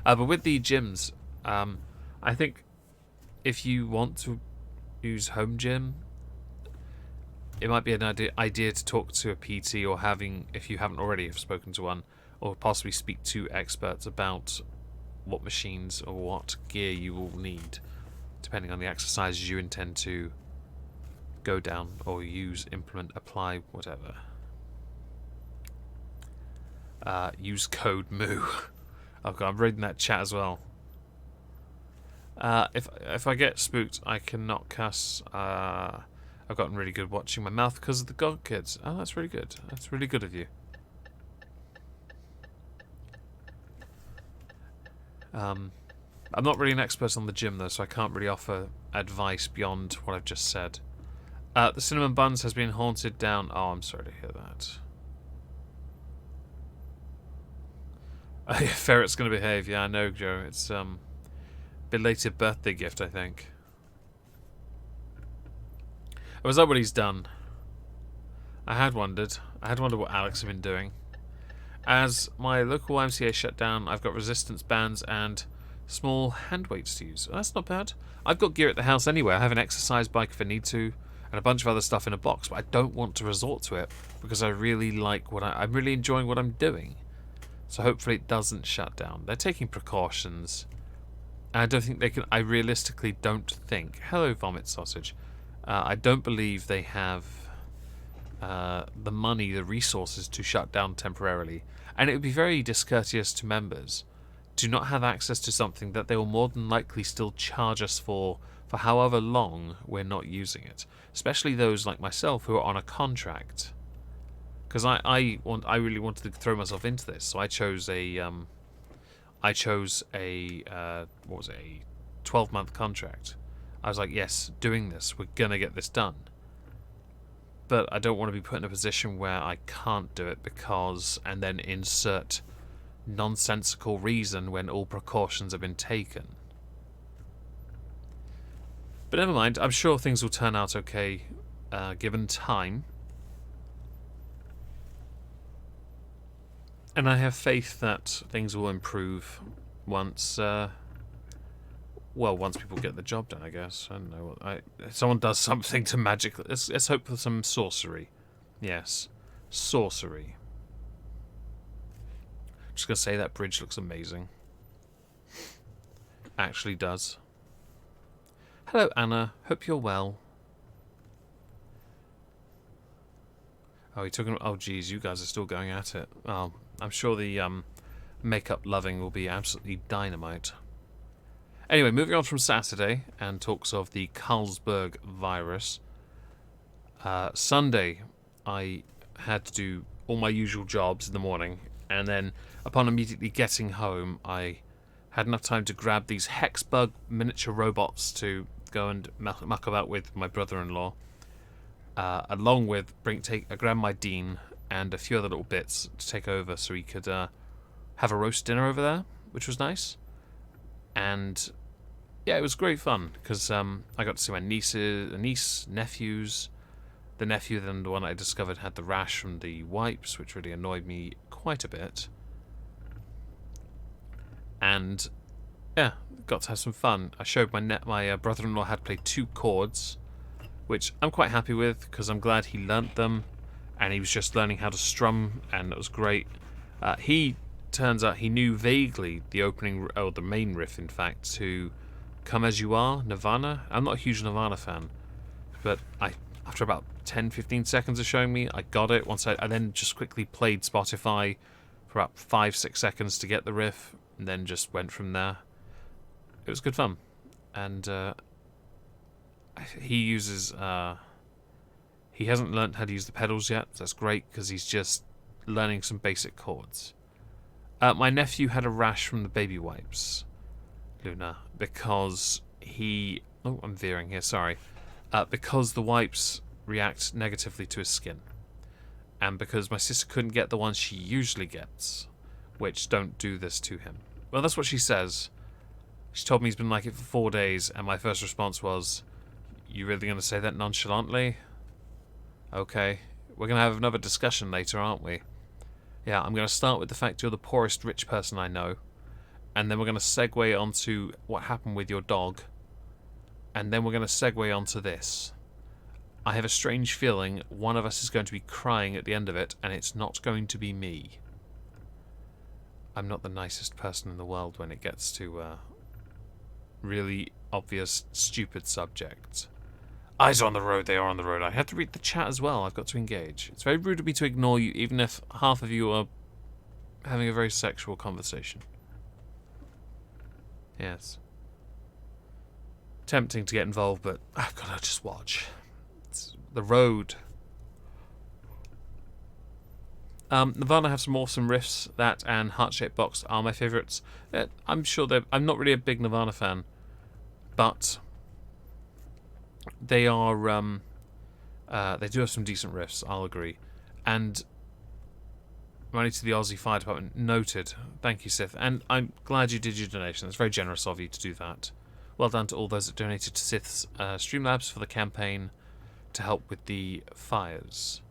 But with the gyms, I think if you want to use home gym, it might be an idea to talk to a PT or if you haven't already have spoken to one, or possibly speak to experts about what machines or what gear you will need, depending on the exercises you intend to go down or use, implement, apply, whatever. Use code MOO. Oh God, I'm reading that chat as well. If I get spooked, I cannot cuss. I've gotten really good watching my mouth because of the God Kids. Oh, that's really good. That's really good of you. I'm not really an expert on the gym though, so I can't really offer advice beyond what I've just said. The Cinnamon Buns has been haunted down. Oh, I'm sorry to hear that. Oh, yeah, Ferret's gonna behave. Yeah, I know, Joe. It's belated birthday gift, I think. Oh, is that what he's done? I had wondered what Alex had been doing. As my local YMCA shut down, I've got resistance bands and small hand weights to use. Oh, that's not bad. I've got gear at the house anyway. I have an exercise bike if I need to, and a bunch of other stuff in a box, but I don't want to resort to it because I really like I'm really enjoying what I'm doing. So hopefully it doesn't shut down. They're taking precautions. And I don't think they can. I realistically don't think. Hello, Vomit Sausage. I don't believe they have the money, the resources to shut down temporarily. And it would be very discourteous to members to not have access to something that they will more than likely still charge us for however long we're not using it. Especially those like myself who are on a contract. Because I really wanted to throw myself into this, so I chose a what was it, a 12-month contract. I was like, yes, doing this, we're gonna get this done. But I don't want to be put in a position where I can't do it because, and then insert nonsensical reason when all precautions have been taken. But never mind, I'm sure things will turn out okay, given time. And I have faith that things will improve once Well, once people get the job done, I guess. I don't know. If someone does something to magically... Let's hope for some sorcery. Yes. Sorcery. Just going to say that bridge looks amazing. Actually does. Hello, Anna. Hope you're well. Oh, you're talking... Oh, geez. You guys are still going at it. Oh, I'm sure the makeup loving will be absolutely dynamite. Anyway, moving on from Saturday and talks of the Carlsberg virus. Sunday, I had to do all my usual jobs in the morning, and then upon immediately getting home, I had enough time to grab these Hexbug miniature robots to go and muck about with my brother-in-law, along with grab my Dean and a few other little bits to take over so he could have a roast dinner over there, which was nice. And yeah, it was great fun because I got to see my niece, nephews. The nephew, then the one I discovered, had the rash from the wipes, which really annoyed me quite a bit. And yeah, got to have some fun. I showed my brother-in-law had played 2 chords, which I'm quite happy with because I'm glad he learnt them, and he was just learning how to strum, and it was great. Turns out he knew vaguely the opening, or the main riff, in fact, to Come As You Are, Nirvana. I'm not a huge Nirvana fan, but after about 10-15 seconds of showing me, I got it. Once I then just quickly played Spotify for about 5-6 seconds to get the riff, and then just went from there. It was good fun. And he uses... he hasn't learnt how to use the pedals yet. So that's great, because he's just learning some basic chords. My nephew had a rash from the baby wipes, Luna, because he... Oh, I'm veering here, sorry. Because the wipes react negatively to his skin. And because my sister couldn't get the ones she usually gets, which don't do this to him. Well, that's what she says. She told me he's been like it for 4 days, and my first response was, "You really going to say that nonchalantly? Okay. We're going to have another discussion later, aren't we? Yeah, I'm going to start with the fact you're the poorest rich person I know, and then we're going to segue onto what happened with your dog, and then we're going to segue onto this. I have a strange feeling one of us is going to be crying at the end of it, and it's not going to be me." I'm not the nicest person in the world when it gets to really obvious, stupid subjects. Eyes on the road, they are on the road. I have to read the chat as well. I've got to engage. It's very rude of me to ignore you, even if half of you are having a very sexual conversation. Yes. Tempting to get involved, but I've got to just watch. It's the road. Nirvana have some awesome riffs. That and Heart-Shaped Box are my favourites. I'm sure I'm not really a big Nirvana fan, but they are. They do have some decent riffs. I'll agree. And money to the Aussie Fire Department. Noted. Thank you, Sith. And I'm glad you did your donation. It's very generous of you to do that. Well done to all those that donated to Sith's Streamlabs for the campaign to help with the fires.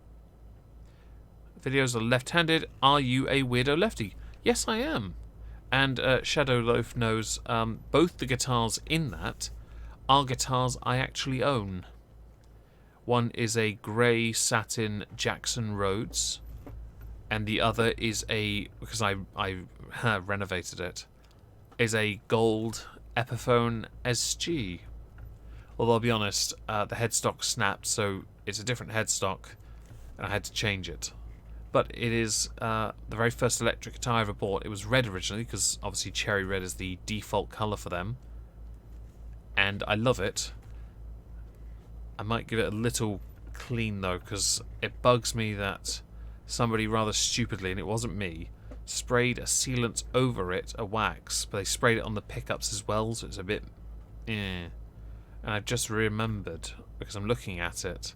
Videos are left-handed. Are you a weirdo lefty? Yes, I am. And Shadow Loaf knows both the guitars in that are guitars I actually own. One is a grey satin Jackson Rhodes, and the other is because I renovated it, is a gold Epiphone SG. Although I'll be honest, the headstock snapped, so it's a different headstock, and I had to change it. But it is the very first electric guitar I ever bought. It was red originally, because obviously cherry red is the default colour for them. And I love it. I might give it a little clean though, because it bugs me that somebody rather stupidly, and it wasn't me, sprayed a sealant over it, a wax, but they sprayed it on the pickups as well, so it's a bit And I've just remembered, because I'm looking at it,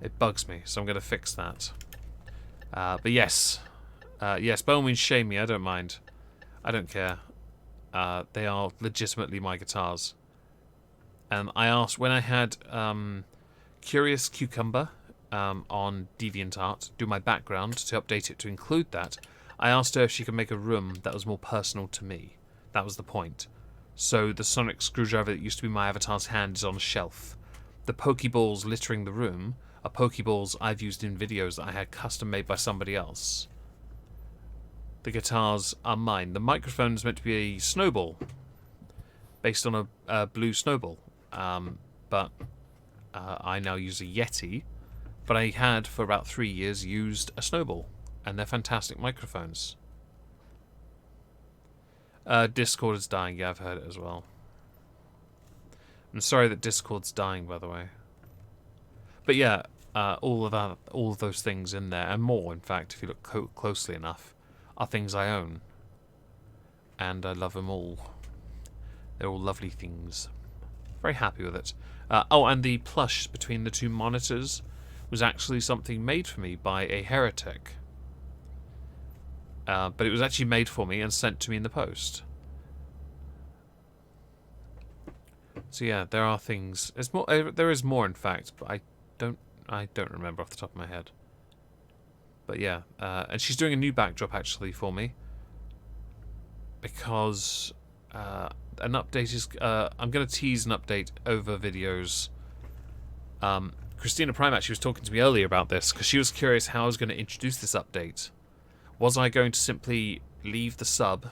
it bugs me, so I'm going to fix that. But yes, by all means shame me, I don't mind. I don't care. They are legitimately my guitars. And I asked, when I had Curious Cucumber on DeviantArt do my background to update it to include that, I asked her if she could make a room that was more personal to me. That was the point. So the sonic screwdriver that used to be my avatar's hand is on a shelf. The Pokeballs littering the room are Pokeballs I've used in videos that I had custom made by somebody else. The guitars are mine. The microphone is meant to be a snowball, based on a blue snowball. But I now use a Yeti, but I had for about 3 years used a snowball, and they're fantastic microphones. Discord is dying. Yeah, I've heard it as well. I'm sorry that Discord's dying, by the way. But yeah, all of those things in there, and more, in fact, if you look closely enough, are things I own, and I love them all. They're all lovely things. Very happy with it. Oh, and the plush between the two monitors was actually something made for me by a heretic. But it was actually made for me and sent to me in the post. So yeah, there are things. There's more. There is more, in fact, but I don't remember off the top of my head. But yeah, and she's doing a new backdrop actually for me because an update is. I'm going to tease an update over videos. Christina Prime actually was talking to me earlier about this because she was curious how I was going to introduce this update. Was I going to simply leave the sub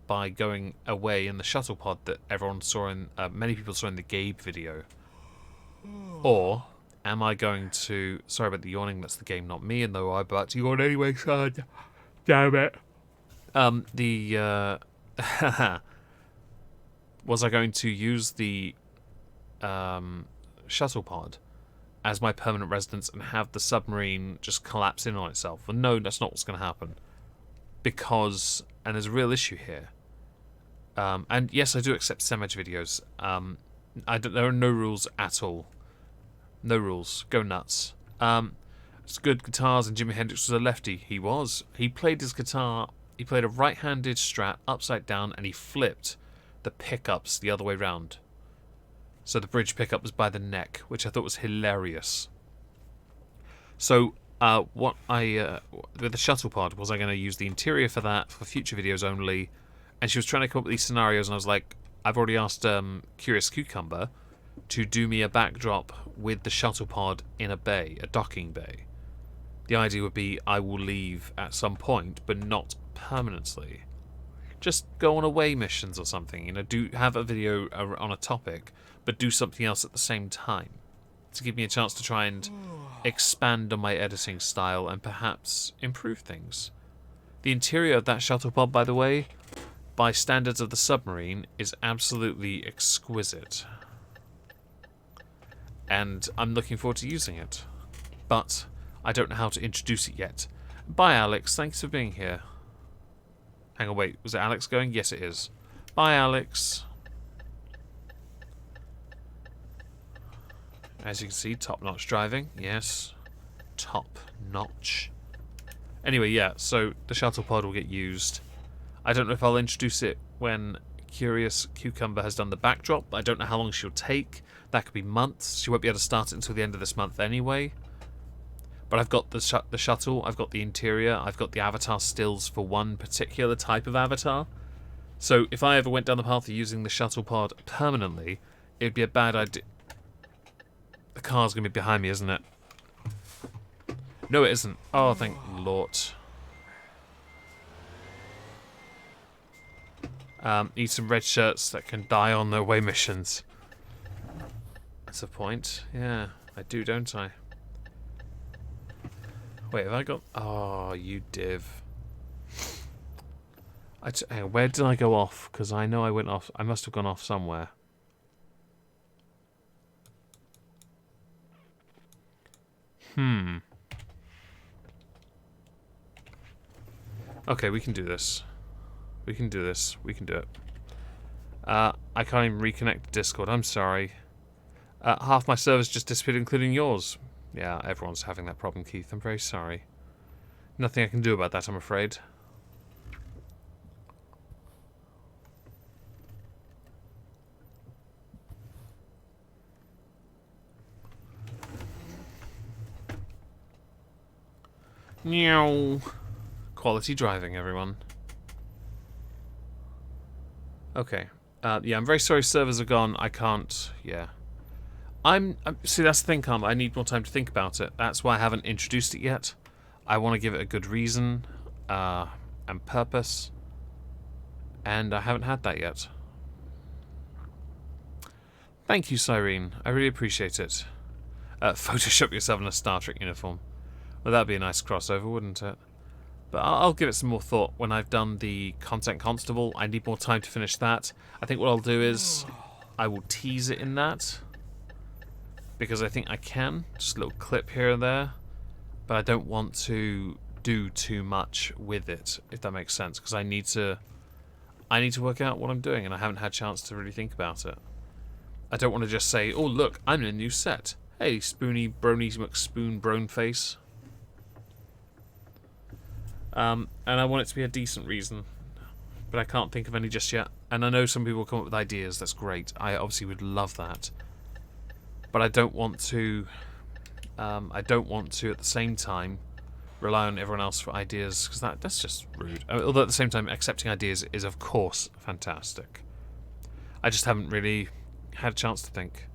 by going away in the shuttle pod that everyone saw in, many people saw in the Gabe video? Or am I going to... Sorry about the yawning, that's the game, not me, and though I'm about to yawn anyway, so damn it. Was I going to use the shuttle pod as my permanent residence and have the submarine just collapse in on itself? Well, no, that's not what's going to happen. Because, and there's a real issue here, and yes, I do accept Semage videos. There are no rules at all. No rules. Go nuts. It's good guitars, and Jimi Hendrix was a lefty. He was. He played his guitar. He played a right-handed Strat upside down, and he flipped the pickups the other way round. So the bridge pickup was by the neck, which I thought was hilarious. So, with the shuttle pod, was I going to use the interior for that for future videos only? And she was trying to come up with these scenarios, and I was like, I've already asked Curious Cucumber to do me a backdrop with the shuttle pod in a bay, a docking bay. The idea would be I will leave at some point, but not permanently. Just go on away missions or something, you know, do have a video on a topic, but do something else at the same time, to give me a chance to try and expand on my editing style and perhaps improve things. The interior of that shuttle pod, by the way, by standards of the submarine, is absolutely exquisite. And I'm looking forward to using it. But I don't know how to introduce it yet. Bye, Alex. Thanks for being here. Hang on, wait. Was it Alex going? Yes, it is. Bye, Alex. As you can see, top-notch driving. Yes. Top-notch. Anyway, yeah, so the shuttle pod will get used. I don't know if I'll introduce it when Curious Cucumber has done the backdrop. I don't know how long she'll take. That could be months. She won't be able to start it until the end of this month anyway. But I've got the shuttle, I've got the interior, I've got the avatar stills for one particular type of avatar. So if I ever went down the path of using the shuttle pod permanently, it'd be a bad idea. The car's going to be behind me, isn't it? No, it isn't. Oh, thank Lord. Need some red shirts that can die on their way missions. That's a point. Yeah, I do, don't I? Wait, have I got... Oh, you div. Hang on, where did I go off? Because I know I went off... I must have gone off somewhere. Okay, we can do this. We can do this. We can do it. I can't even reconnect Discord. I'm sorry. Half my servers just disappeared, including yours. Yeah, everyone's having that problem, Keith. I'm very sorry. Nothing I can do about that, I'm afraid. Meow. Quality driving, everyone. Okay. Yeah, I'm very sorry servers are gone. I can't... Yeah. See, that's the thing, Karma. I need more time to think about it. That's why I haven't introduced it yet. I want to give it a good reason and purpose. And I haven't had that yet. Thank you, Cyrene. I really appreciate it. Photoshop yourself in a Star Trek uniform. Well, that'd be a nice crossover, wouldn't it? But I'll give it some more thought when I've done the Content Constable. I need more time to finish that. I think what I'll do is I will tease it in that. Because I think I can. Just a little clip here and there. But I don't want to do too much with it, if that makes sense. Because I need to work out what I'm doing, and I haven't had a chance to really think about it. I don't want to just say, oh look, I'm in a new set. Hey, Spoony Brony McSpoon Broneface. And I want it to be a decent reason. But I can't think of any just yet. And I know some people will come up with ideas, that's great. I obviously would love that. But I don't want to at the same time rely on everyone else for ideas, because that's just rude. Although at the same time, accepting ideas is of course fantastic. I just haven't really had a chance to think.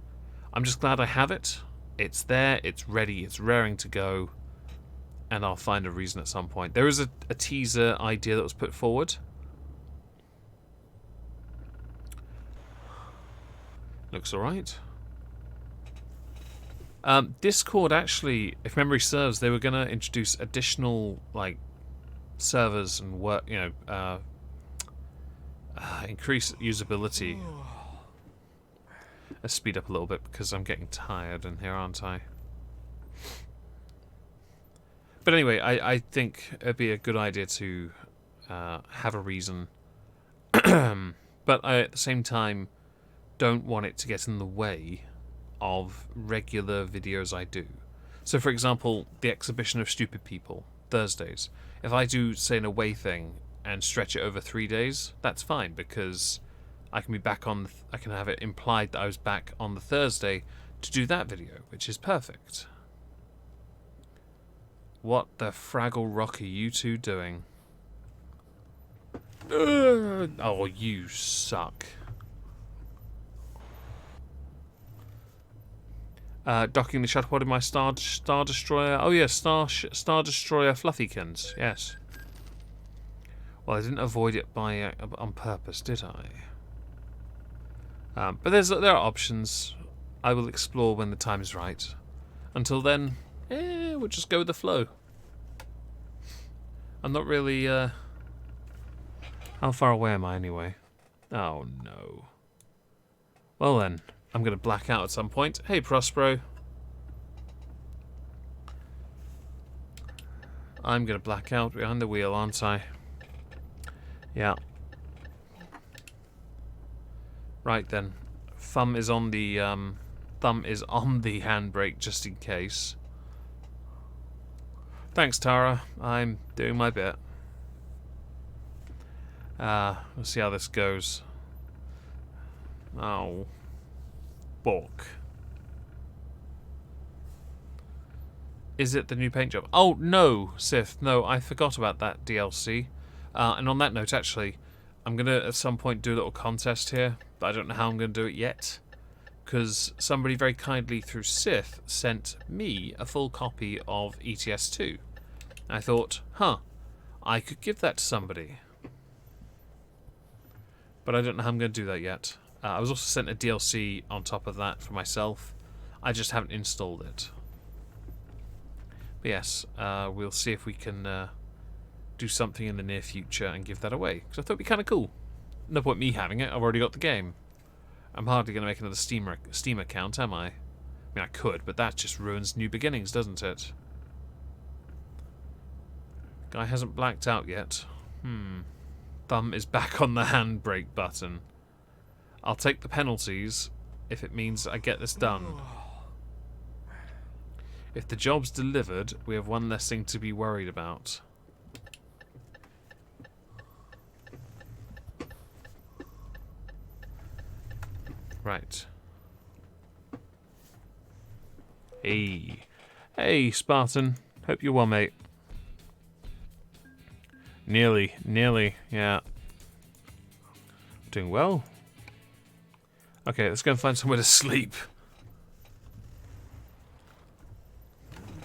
I'm just glad I have it. It's there, it's ready, it's raring to go, and I'll find a reason at some point. There is a teaser idea that was put forward. Looks alright. Discord, actually, if memory serves, they were going to introduce additional like servers and work, increase usability. Let's speed up a little bit because I'm getting tired in here, aren't I? But anyway, I think it'd be a good idea to have a reason, but I, at the same time, don't want it to get in the way of regular videos I do. So for example, the exhibition of stupid people, Thursdays. If I do, say, an away thing and stretch it over 3 days, that's fine, because I can be back on, I can have it implied that I was back on the Thursday to do that video, which is perfect. What the Fraggle Rock are you two doing? Oh, you suck. Docking the shuttle pod in my Star Destroyer. Oh yeah, Star Destroyer Fluffykins. Yes. Well, I didn't avoid it by on purpose, did I? But there are options. I will explore when the time is right. Until then, we'll just go with the flow. I'm not really. How far away am I anyway? Oh no. Well then. I'm going to black out at some point. Hey, Prospero. I'm going to black out behind the wheel, aren't I? Yeah. Right then. Thumb is on the handbrake just in case. Thanks, Tara. I'm doing my bit. We'll see how this goes. Oh. Bork. Is it the new paint job? Oh, no, Sith. No, I forgot about that DLC. And on that note, actually, I'm going to, at some point, do a little contest here. But I don't know how I'm going to do it yet. Because somebody very kindly, through Sith, sent me a full copy of ETS2. I thought, I could give that to somebody. But I don't know how I'm going to do that yet. I was also sent a DLC on top of that for myself. I just haven't installed it. But yes, we'll see if we can do something in the near future and give that away. Because I thought it'd be kind of cool. No point me having it, I've already got the game. I'm hardly going to make another Steam account, am I? I mean, I could, but that just ruins new beginnings, doesn't it? Guy hasn't blacked out yet. Thumb is back on the handbrake button. I'll take the penalties if it means I get this done. If the job's delivered, we have one less thing to be worried about. Right. Hey. Hey, Spartan. Hope you're well, mate. Nearly, yeah. Doing well. Okay, let's go and find somewhere to sleep.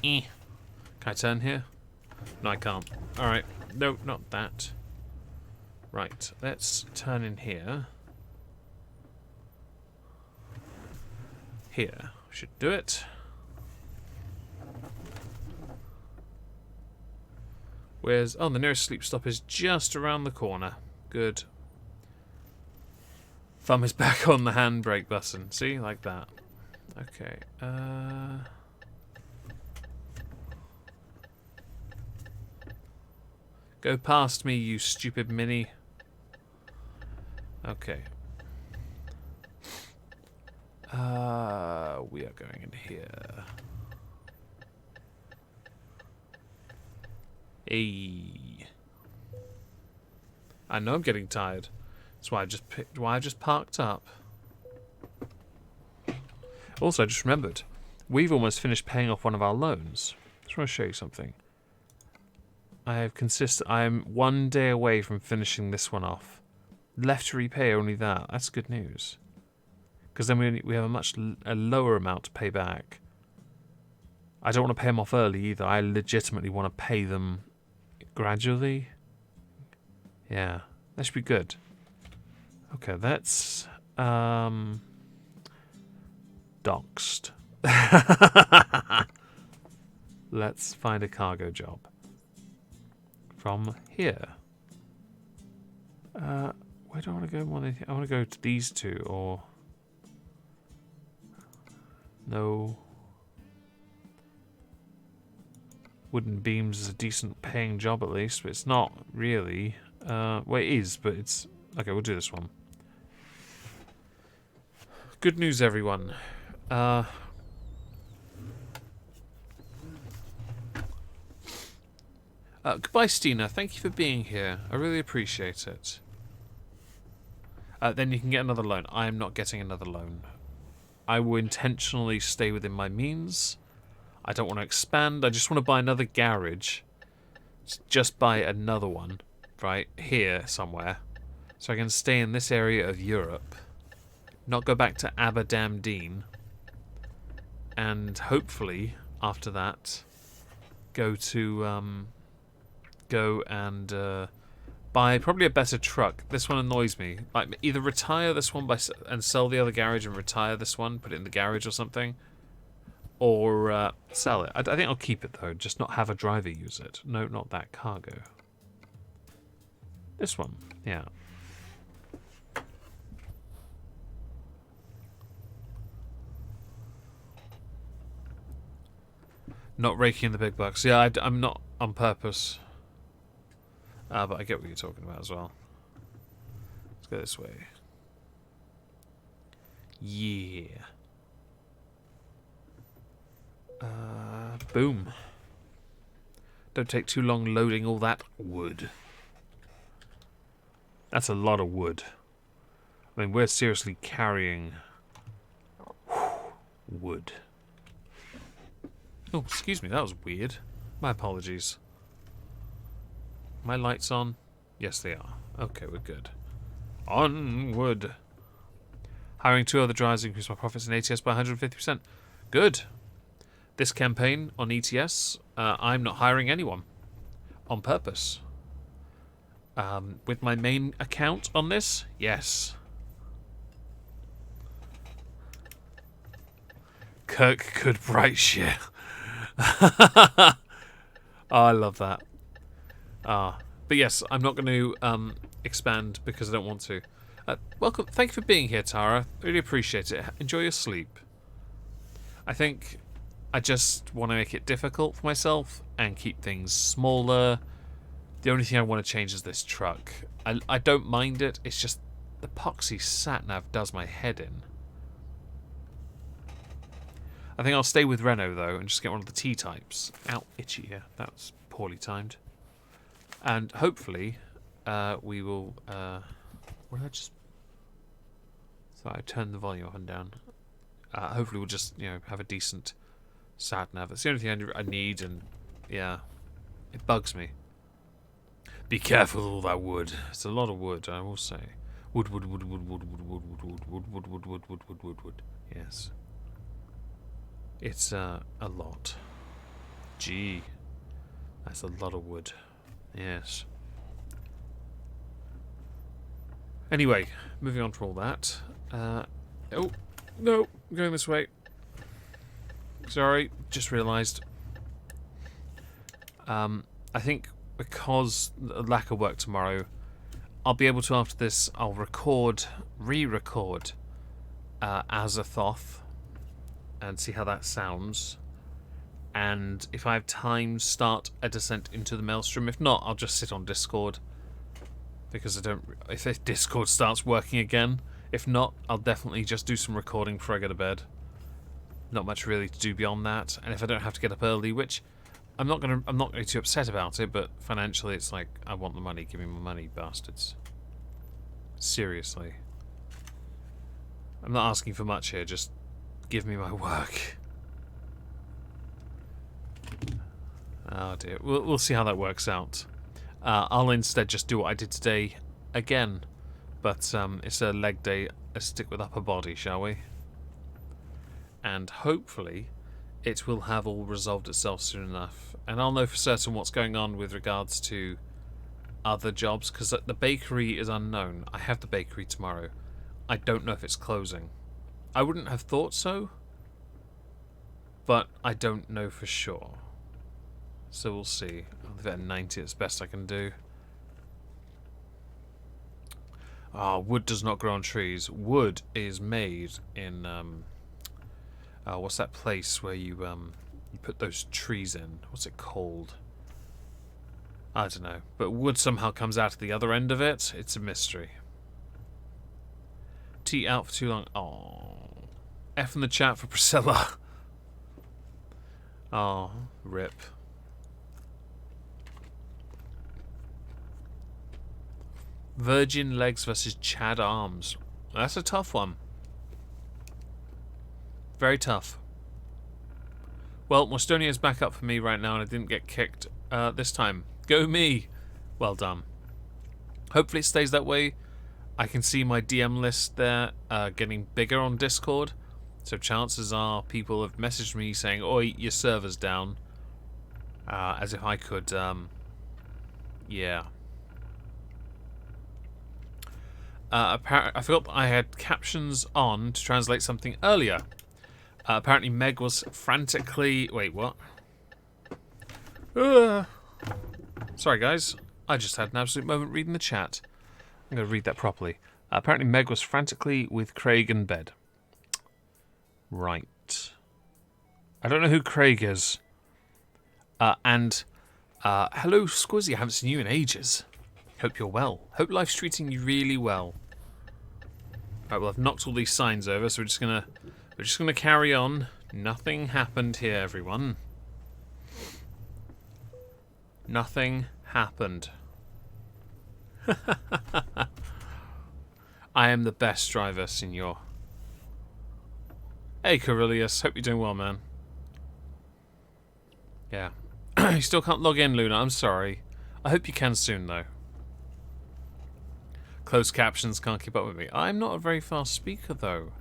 Can I turn here? No, I can't. Alright. No, not that. Right, let's turn in here. Here. Should do it. Where's... Oh, the nearest sleep stop is just around the corner. Good. Thumb is back on the handbrake button. See? Like that. Okay. Go past me, you stupid mini. Okay. We are going in here. Hey. I know I'm getting tired. That's why I just parked up. Also, I just remembered. We've almost finished paying off one of our loans. Just want to show you something. I'm 1 day away from finishing this one off. Left to repay only that. That's good news. Because then we have a lower amount to pay back. I don't want to pay them off early either. I legitimately want to pay them gradually. Yeah, that should be good. Okay, that's doxed. Let's find a cargo job from here. Where do I want to go? I want to go to these two, or no. Wooden beams is a decent paying job at least, but it's not really. Well, it is, but it's okay. We'll do this one. Good news, everyone. Goodbye, Stina. Thank you for being here. I really appreciate it. Then you can get another loan. I am not getting another loan. I will intentionally stay within my means. I don't want to expand. I just want to buy another garage. Just buy another one, right here somewhere, so I can stay in this area of Europe, not go back to Aberdeen, and hopefully after that go and buy probably a better truck. This one annoys me. Like, either retire this one and sell the other garage and retire this one, put it in the garage or something, or sell it. I think I'll keep it though, just not have a driver use it. No, not that cargo. This one, yeah. Not raking in the big bucks. Yeah, I'm not on purpose. But I get what you're talking about as well. Let's go this way. Yeah. Boom. Don't take too long loading all that wood. That's a lot of wood. I mean, we're seriously carrying wood. Oh, excuse me, that was weird. My apologies. My lights on? Yes, they are. Okay, we're good. Onward. Hiring 2 other drivers increased my profits in ATS by 150%. Good. This campaign on ETS, I'm not hiring anyone. On purpose. With my main account on this? Yes. Kirk could bright shit. Oh, I love that. But yes, I'm not going to expand because I don't want to. Welcome. Thank you for being here, Tara. Really appreciate it. Enjoy your sleep. I think I just want to make it difficult for myself and keep things smaller. The only thing I want to change is this truck. I don't mind it. It's just the epoxy sat-nav does my head in. I think I'll stay with Renault, though, and just get one of the T-types. Ow, itchy here. That was poorly timed. And hopefully, we will... where did I just... So I turned the volume up and down. Hopefully we'll just, you know, have a decent sat-nav. That's the only thing I need, and, yeah, it bugs me. Be careful with all that wood. It's a lot of wood, I will say. Wood, wood, wood, wood, wood, wood, wood, wood, wood, wood, wood, wood, wood, wood, wood, wood. Yes. It's a lot. Gee. That's a lot of wood. Yes. Anyway, moving on from all that. Oh, no, I'm going this way. Sorry, just realised. I think because the lack of work tomorrow, I'll be able to, after this, I'll re-record Azathoth and see how that sounds. And if I have time, start a descent into the Maelstrom. If not, I'll just sit on Discord. Because I don't... If Discord starts working again. If not, I'll definitely just do some recording before I go to bed. Not much really to do beyond that. And if I don't have to get up early, which... I'm not going to be too upset about it, but financially it's like, I want the money. Give me my money, bastards. Seriously. I'm not asking for much here, just give me my work. Oh dear. We'll see how that works out. I'll instead just do what I did today again. But it's a leg day. Let's stick with upper body, shall we? And hopefully it will have all resolved itself soon enough. And I'll know for certain what's going on with regards to other jobs, because the bakery is unknown. I have the bakery tomorrow. I don't know if it's closing. I wouldn't have thought so, but I don't know for sure. So we'll see. I'll leave it at 90, it's best I can do. Wood does not grow on trees. Wood is made in what's that place where you put those trees in? What's it called? I don't know. But wood somehow comes out at the other end of it. It's a mystery. T out for too long. Oh. F in the chat for Priscilla. Oh, rip. Virgin Legs versus Chad Arms. That's a tough one. Very tough. Well, Mostonia's back up for me right now and I didn't get kicked this time. Go me! Well done. Hopefully it stays that way. I can see my DM list there getting bigger on Discord. So chances are people have messaged me saying, "Oi, your server's down." As if I could, yeah. I forgot I had captions on to translate something earlier. Apparently Meg was frantically... Wait, what? Sorry, guys. I just had an absolute moment reading the chat. I'm going to read that properly. Apparently Meg was frantically with Craig in bed. Right. I don't know who Craig is. Hello, Squizzy. I haven't seen you in ages. Hope you're well. Hope life's treating you really well. Right, well, I've knocked all these signs over, so we're just gonna carry on. Nothing happened here, everyone. Nothing happened. I am the best driver, senor. Hey, Corellius. Hope you're doing well, man. Yeah. You still can't log in, Luna. I'm sorry. I hope you can soon, though. Closed captions can't keep up with me. I'm not a very fast speaker, though.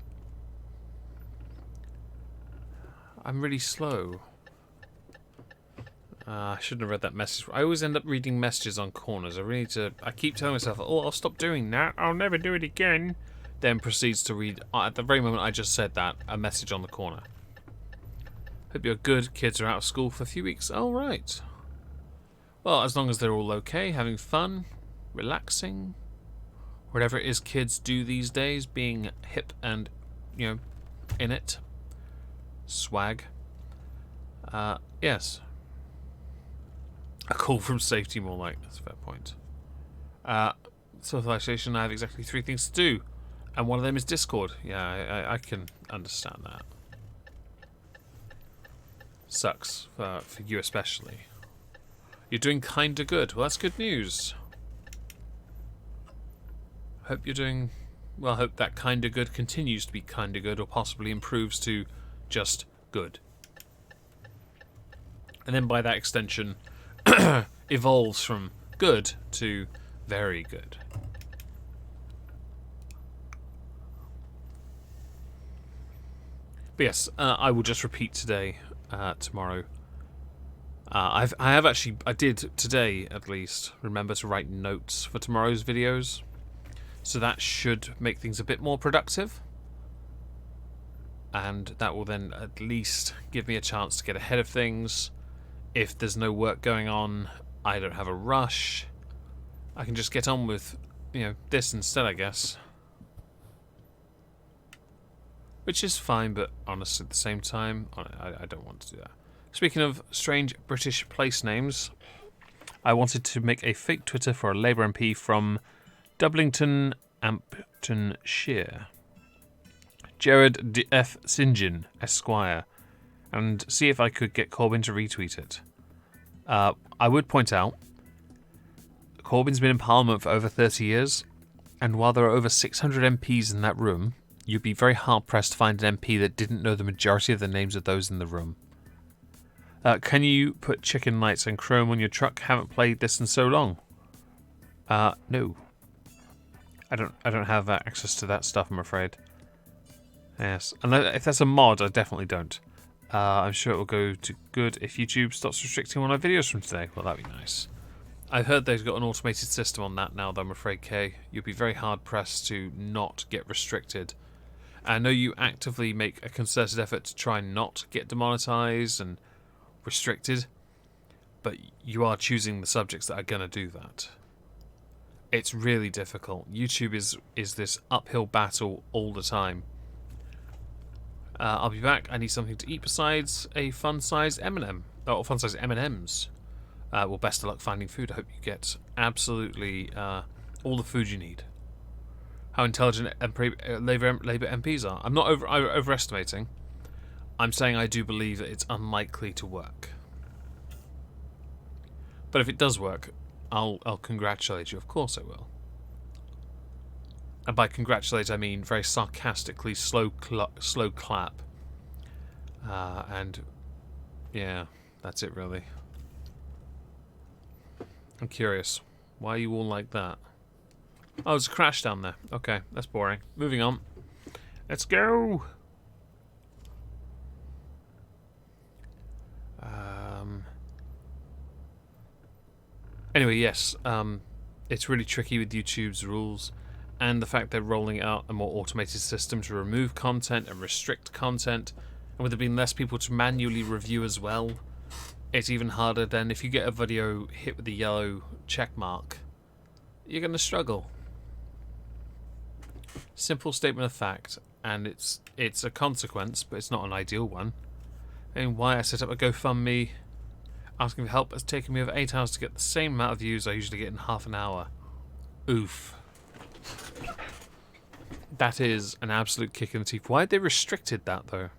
I'm really slow. I shouldn't have read that message. I always end up reading messages on corners. I keep telling myself, oh, I'll stop doing that. I'll never do it again. Then proceeds to read, at the very moment I just said that, a message on the corner. Hope you're good. Kids are out of school for a few weeks. Oh, right. Well, as long as they're all okay, having fun, relaxing, whatever it is kids do these days, being hip and, in it. Swag. Yes. A call from safety, more like. That's a fair point. Civilization, I have exactly 3 things to do. And one of them is Discord. Yeah, I can understand that. Sucks. For you especially. You're doing kinda good. Well, that's good news. Hope you're doing... Well, I hope that kinda good continues to be kinda good, or possibly improves to just good. And then by that extension, evolves from good to very good. But yes, I will just repeat today, tomorrow. I did today at least remember to write notes for tomorrow's videos, so that should make things a bit more productive, and that will then at least give me a chance to get ahead of things. If there's no work going on, I don't have a rush. I can just get on with, this instead, I guess. Which is fine, but honestly, at the same time, I don't want to do that. Speaking of strange British place names, I wanted to make a fake Twitter for a Labour MP from Dublington, Amptonshire, Jared D. F. St. John, Esquire, and see if I could get Corbyn to retweet it. I would point out, Corbyn's been in Parliament for over 30 years, and while there are over 600 MPs in that room, you'd be very hard-pressed to find an MP that didn't know the majority of the names of those in the room. Can you put chicken lights and chrome on your truck? Haven't played this in so long. No. I don't have access to that stuff, I'm afraid. Yes, and if that's a mod, I definitely don't. I'm sure it will go to good if YouTube stops restricting one of my videos from today. Well, that'd be nice. I've heard they've got an automated system on that now, though, I'm afraid, Kay. You'll be very hard-pressed to not get restricted. I know you actively make a concerted effort to try and not get demonetized and restricted, but you are choosing the subjects that are going to do that. It's really difficult. YouTube is this uphill battle all the time. I'll be back. I need something to eat besides a fun-sized M&M. Oh, fun-sized M&Ms. Well, best of luck finding food. I hope you get absolutely all the food you need. How intelligent Labour MPs are. I'm not overestimating. I'm saying I do believe that it's unlikely to work. But if it does work, I'll congratulate you. Of course I will. And by congratulate, I mean very sarcastically slow clap. And yeah, that's it really. I'm curious. Why are you all like that? Oh, there's a crash down there. Okay, that's boring. Moving on. Let's go! Anyway, yes. It's really tricky with YouTube's rules, and the fact they're rolling out a more automated system to remove content and restrict content, and with there being less people to manually review as well, it's even harder. Then if you get a video hit with the yellow check mark, you're going to struggle. Simple statement of fact, and it's a consequence, but it's not an ideal one. And why I set up a GoFundMe asking for help has taken me over 8 hours to get the same amount of views I usually get in half an hour. Oof. That is an absolute kick in the teeth. Why had they restricted that, though?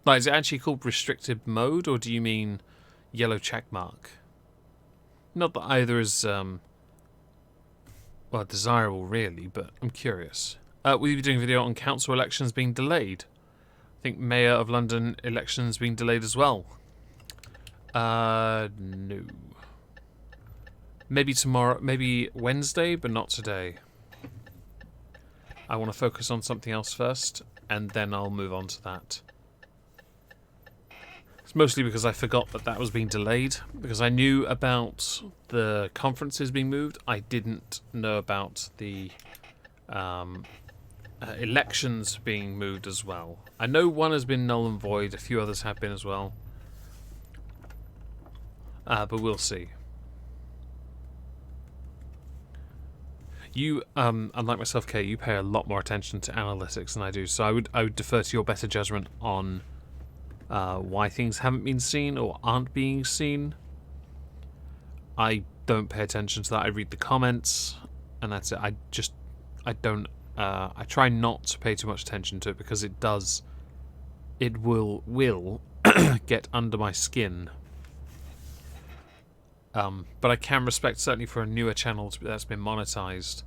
Like, is it actually called restricted mode, or do you mean yellow check mark? Not that either is, well, desirable, really, but I'm curious. Will you be doing a video on council elections being delayed? I think Mayor of London elections being delayed as well. No. Maybe tomorrow, maybe Wednesday, but not today. I want to focus on something else first, and then I'll move on to that. It's mostly because I forgot that was being delayed, because I knew about the conferences being moved. I didn't know about the elections being moved as well. I know one has been null and void, a few others have been as well. But we'll see. You, unlike myself, Kay, you pay a lot more attention to analytics than I do, so I would defer to your better judgment on why things haven't been seen or aren't being seen. I don't pay attention to that. I read the comments, and that's it. I don't. I try not to pay too much attention to it because it will get under my skin. But I can respect, certainly for a newer channel that's been monetized,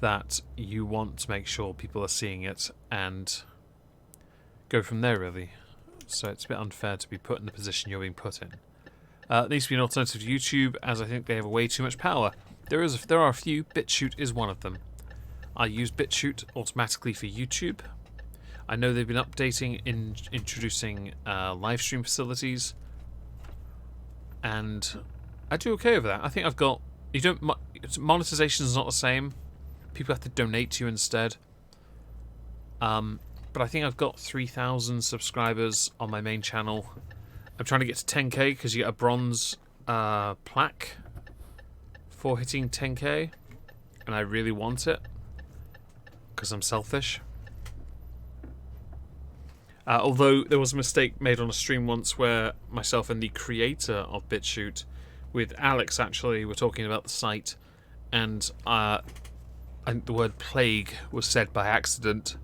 that you want to make sure people are seeing it and go from there, really. So it's a bit unfair to be put in the position you're being put in. There needs to be an alternative to YouTube, as I think they have way too much power. There are a few. BitChute is one of them. I use BitChute automatically for YouTube. I know they've been updating, introducing live stream facilities, and I do okay with that. I think I've got monetization is not the same. People have to donate to you instead. But I think I've got 3,000 subscribers on my main channel. I'm trying to get to 10k because you get a bronze plaque for hitting 10k, and I really want it because I'm selfish. Although there was a mistake made on a stream once where myself and the creator of BitChute, with Alex actually, were talking about the site, and the word plague was said by accident.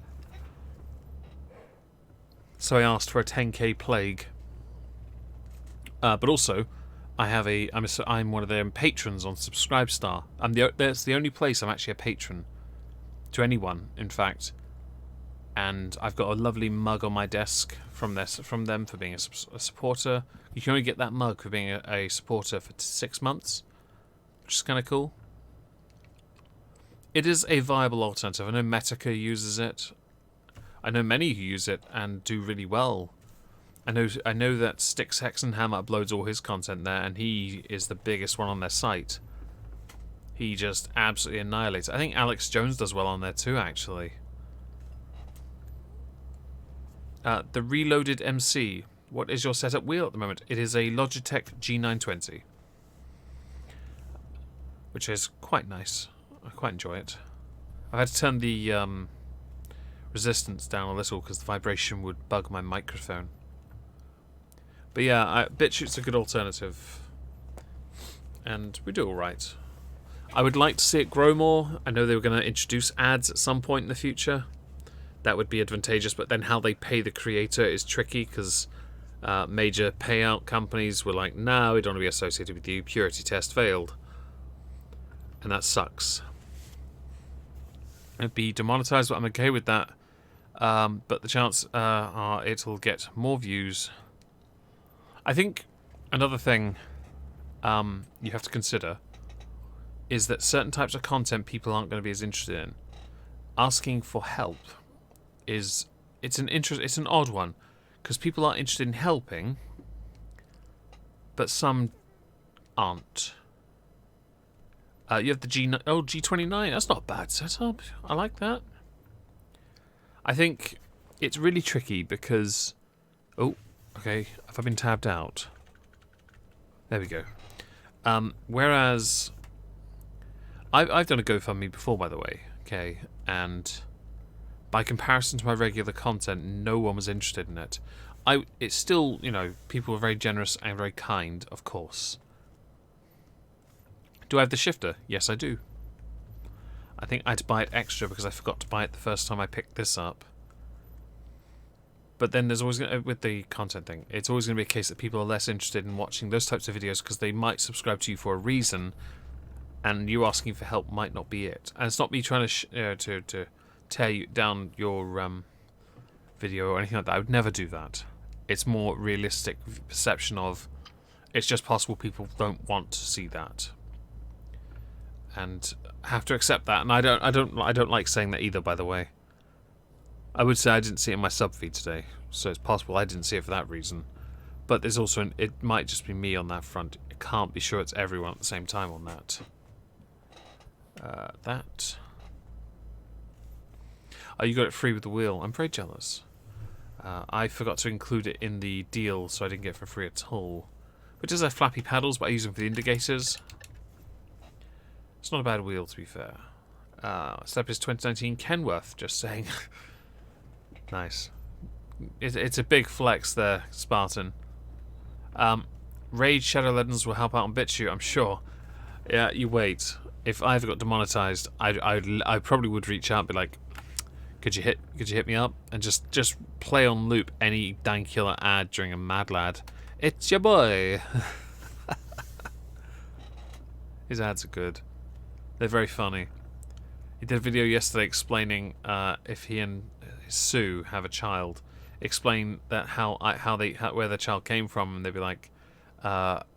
So I asked for a 10k plague. But also, I'm one of their patrons on Subscribestar. That's the only place I'm actually a patron to anyone, in fact. And I've got a lovely mug on my desk from them for being a supporter. You can only get that mug for being a supporter for 6 months, which is kind of cool. It is a viable alternative. I know Metica uses it. I know many who use it and do really well. I know that Styx Hexenhammer uploads all his content there, and he is the biggest one on their site. He just absolutely annihilates it. I think Alex Jones does well on there too, actually. The Reloaded MC. What is your setup wheel at the moment? It is a Logitech G920, which is quite nice. I quite enjoy it. I've had to turn the resistance down a little because the vibration would bug my microphone. But yeah, BitChute's a good alternative, and we do all right. I would like to see it grow more. I know they were going to introduce ads at some point in the future. That would be advantageous, but then how they pay the creator is tricky because major payout companies were like, "No, we don't want to be associated with you. Purity test failed," and that sucks. It'd be demonetized, but I'm okay with that. But the chances are it'll get more views. I think another thing you have to consider is that certain types of content people aren't going to be as interested in. Asking for help it's an odd one because people are interested in helping, but some aren't. You have the G29. That's not a bad setup. I like that. I think it's really tricky because... Oh, okay. Have I been tabbed out? There we go. Whereas... I've done a GoFundMe before, by the way. Okay, and by comparison to my regular content, no one was interested in it. It's still, people are very generous and very kind, of course. Do I have the shifter? Yes, I do. I think I had to buy it extra because I forgot to buy it the first time I picked this up. But then there's always, with the content thing, it's always going to be a case that people are less interested in watching those types of videos because they might subscribe to you for a reason, and you asking for help might not be it. And it's not me trying to tear you down your video or anything like that. I would never do that. It's more realistic perception of it's just possible people don't want to see that, and have to accept that. And I don't like saying that either. By the way, I would say I didn't see it in my sub feed today, so it's possible I didn't see it for that reason. But there's also it might just be me on that front. I can't be sure it's everyone at the same time on that. Oh, you got it free with the wheel. I'm very jealous. I forgot to include it in the deal, so I didn't get it for free at all. Which is flappy paddles, but I use them for the indicators. It's not a bad wheel, to be fair. Step is 2019 Kenworth, just saying. Nice. It's a big flex there, Spartan. Raid Shadow Legends will help out on BitChute, I'm sure. Yeah, you wait. If I ever got demonetized, I probably would reach out and be like, could you hit me up? And just play on loop any Dan Killer ad during a Mad Lad. It's your boy. His ads are good. They're very funny. He did a video yesterday explaining if he and Sue have a child, explain that where their child came from, and they'd be like,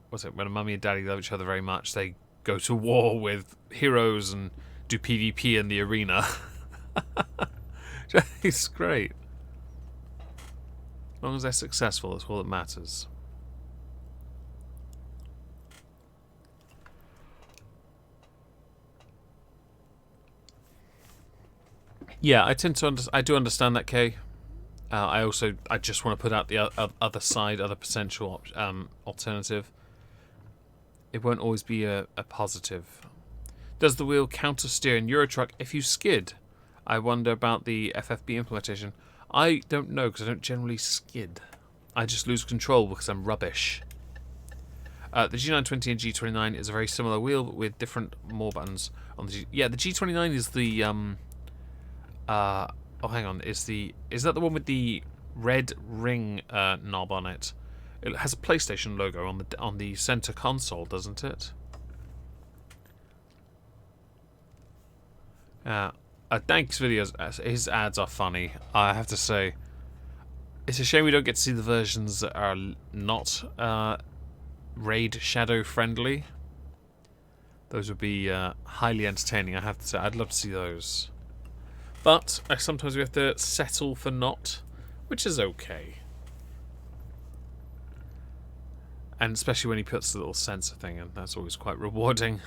what's it? When a mummy and daddy love each other very much, they go to war with heroes and do PvP in the arena. It's great. As long as they're successful, that's all that matters. Yeah, I tend to I do understand that, Kay. I just want to put out the other side, other potential alternative. It won't always be a positive. Does the wheel counter steer in Eurotruck if you skid? I wonder about the FFB implementation. I don't know because I don't generally skid. I just lose control because I'm rubbish. The G920 and G29 is a very similar wheel, but with different more buttons on the G. Yeah, the G29 is the oh, hang on. Is that the one with the red ring knob on it? It has a PlayStation logo on the center console, doesn't it? Dank's videos, his ads are funny. I have to say, it's a shame we don't get to see the versions that are not Raid Shadow friendly. Those would be highly entertaining. I have to say, I'd love to see those. But sometimes we have to settle for not, which is okay. And especially when he puts the little sensor thing in, that's always quite rewarding.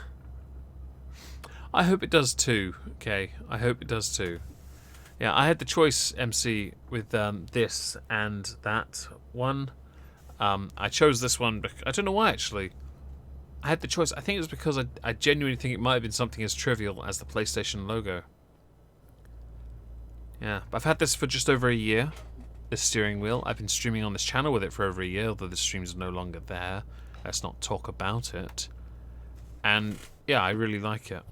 I hope it does too, okay? I hope it does too. Yeah, I had the choice, MC, with this and that one. I chose this one, but I don't know why actually. I had the choice. I think it was because I genuinely think it might have been something as trivial as the PlayStation logo. Yeah, but I've had this for just over a year, this steering wheel. I've been streaming on this channel with it for over a year, although the streams are no longer there. Let's not talk about it. And yeah, I really like it.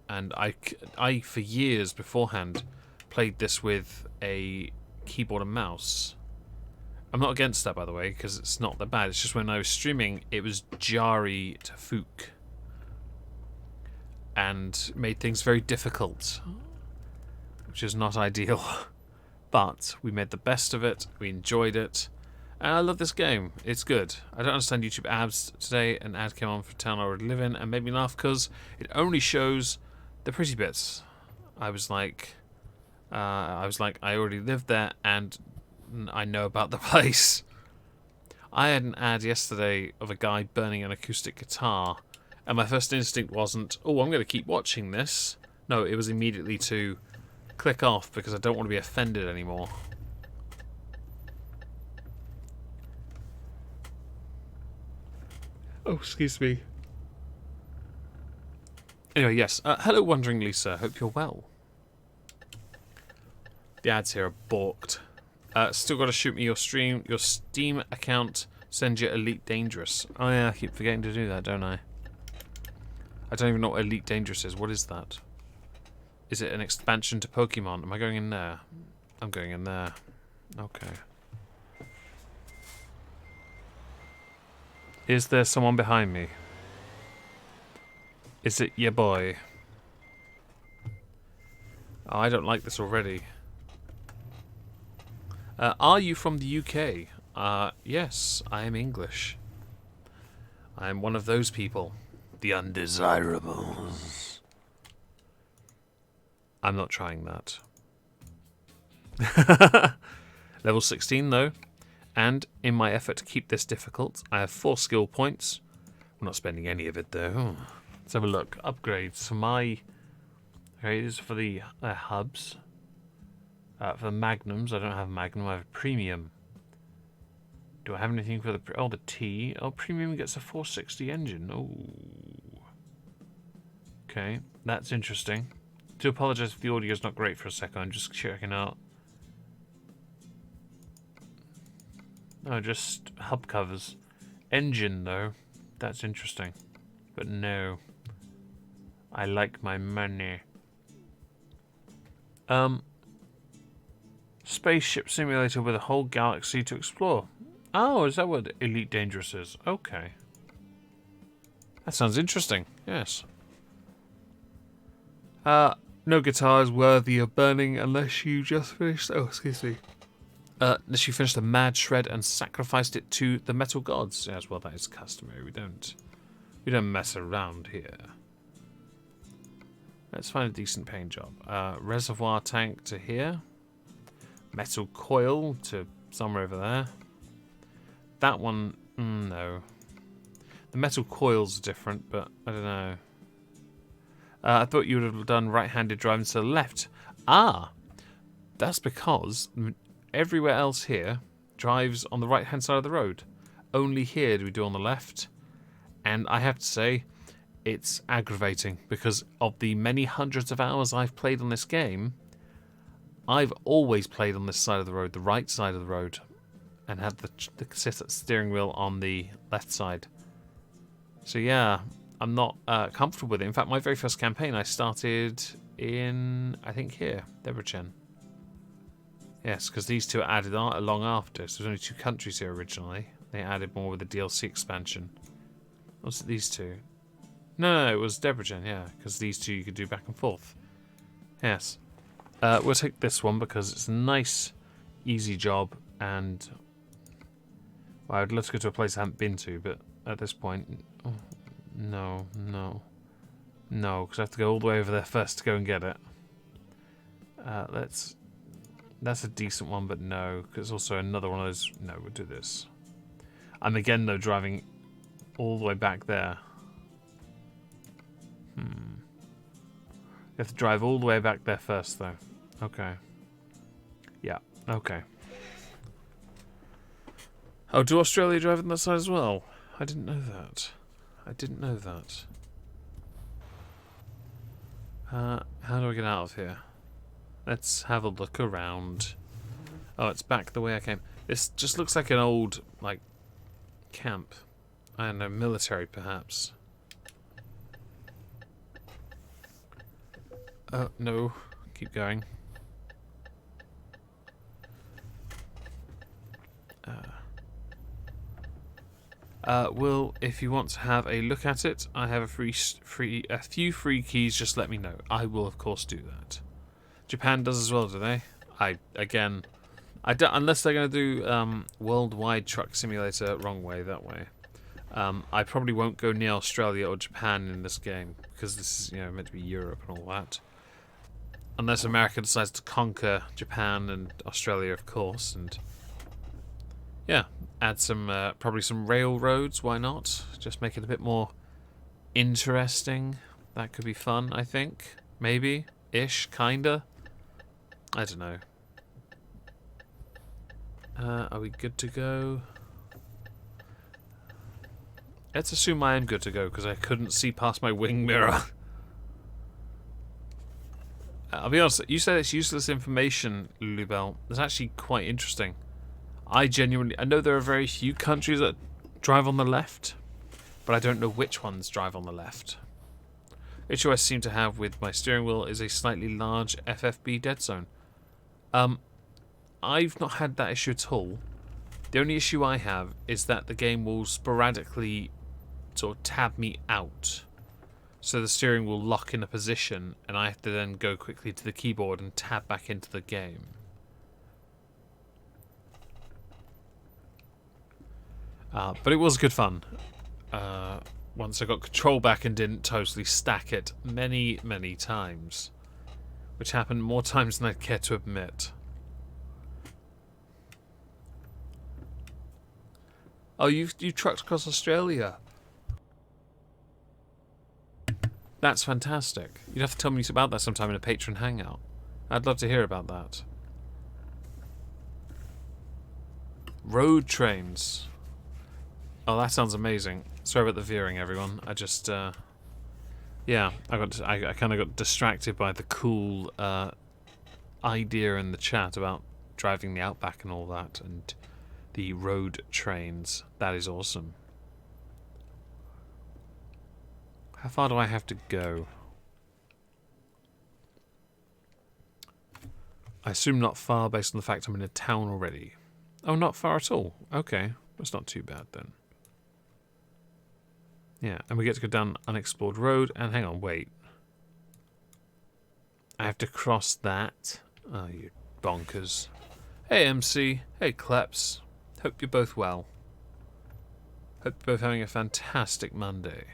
And I for years beforehand, played this with a keyboard and mouse. I'm not against that, by the way, because it's not that bad. It's just when I was streaming, it was jarry to fook. And made things very difficult. Which is not ideal. But we made the best of it, we enjoyed it, and I love this game. It's good. I don't understand YouTube ads today. An ad came on for town I already live in and made me laugh because it only shows the pretty bits. I was like, I already lived there and I know about the place. I had an ad yesterday of a guy burning an acoustic guitar, and my first instinct wasn't, oh, I'm going to keep watching this. No, it was immediately to click off because I don't want to be offended anymore. Oh, excuse me. Anyway, yes. Hello, Wondering Lisa. Hope you're well. The ads here are balked. Still got to shoot me your stream. Your Steam account sends you Elite Dangerous. Oh yeah, I keep forgetting to do that, don't I? I don't even know what Elite Dangerous is. What is that? Is it an expansion to Pokemon? Am I going in there? I'm going in there. Okay. Is there someone behind me? Is it your boy? Oh, I don't like this already. Are you from the UK? Yes, I am English. I am one of those people. The undesirables. I'm not trying that. Level 16 though. And in my effort to keep this difficult, I have 4 skill points. We're not spending any of it though. Let's have a look. Upgrades for my... Okay, this is for the hubs. For the magnums, I don't have magnum, I have a premium. Do I have anything for the... Oh, the T. Oh, premium gets a 460 engine. Oh. Okay, that's interesting. Do apologise if the audio is not great for a second. I'm just checking out. Oh, just hub covers. Engine, though. That's interesting. But no. I like my money. Spaceship simulator with a whole galaxy to explore. Oh, is that what Elite Dangerous is? Okay. That sounds interesting. Yes. No guitar is worthy of burning unless you just finished... Oh, excuse me. Unless you finished the mad shred and sacrificed it to the metal gods. Yes, well, that is customary. We don't mess around here. Let's find a decent paint job. Reservoir tank to here. Metal coil to somewhere over there. That one, no. The metal coils are different, but I don't know. I thought you would have done right-handed driving to the left. Ah! That's because everywhere else here drives on the right-hand side of the road. Only here do we do on the left. And I have to say, it's aggravating because of the many hundreds of hours I've played on this game, I've always played on this side of the road, the right side of the road, and had the steering wheel on the left side. So yeah, I'm not comfortable with it. In fact, my very first campaign I started in, I think here, Debrecen. Yes, because these two are added along after. So there's only 2 countries here originally. They added more with the DLC expansion. Was it these two? No, it was Debrecen, yeah, because these two you could do back and forth. Yes. We'll take this one because it's a nice, easy job, and well, I'd love to go to a place I haven't been to, but at this point, no, because I have to go all the way over there first to go and get it. That's a decent one, but no, because it's also another one of those. No, we'll do this. I'm again though driving all the way back there. You have to drive all the way back there first, though. Okay. Yeah. Okay. Oh, do Australia drive on that side as well? I didn't know that. I didn't know that. How do I get out of here? Let's have a look around. Oh, it's back the way I came. This just looks like an old, like, camp. I don't know, military perhaps. Oh, no. Keep going. Well, if you want to have a look at it, I have a few free keys. Just let me know. I will, of course, do that. Japan does as well, do they? I don't, unless they're going to do Worldwide Truck Simulator wrong way, that way. I probably won't go near Australia or Japan in this game because this is, meant to be Europe and all that. Unless America decides to conquer Japan and Australia, of course, and yeah, add some probably some railroads. Why not? Just make it a bit more interesting. That could be fun. I think maybe ish, kinda. I don't know. Are we good to go? Let's assume I am good to go because I couldn't see past my wing mirror. I'll be honest, you said it's useless information, Lulubelle. It's actually quite interesting. I know there are very few countries that drive on the left, but I don't know which ones drive on the left. The issue I seem to have with my steering wheel is a slightly large FFB dead zone. I've not had that issue at all. The only issue I have is that the game will sporadically sort of tab me out. So the steering will lock in a position and I have to then go quickly to the keyboard and tab back into the game. But it was good fun. Once I got control back and didn't totally stack it many, many times. Which happened more times than I'd care to admit. Oh, you've trucked across Australia. That's fantastic. You'd have to tell me about that sometime in a Patreon hangout. I'd love to hear about that. Road trains. Oh, that sounds amazing. Sorry about the veering, everyone. I just, yeah, I kind of got distracted by the cool idea in the chat about driving the Outback and all that, and the road trains. That is awesome. How far do I have to go? I assume not far based on the fact I'm in a town already. Oh, not far at all. Okay, that's not too bad then. Yeah, and we get to go down unexplored road, and hang on, wait. I have to cross that. Oh, you bonkers. Hey, MC. Hey, Kleps. Hope you're both well. Hope you're both having a fantastic Monday.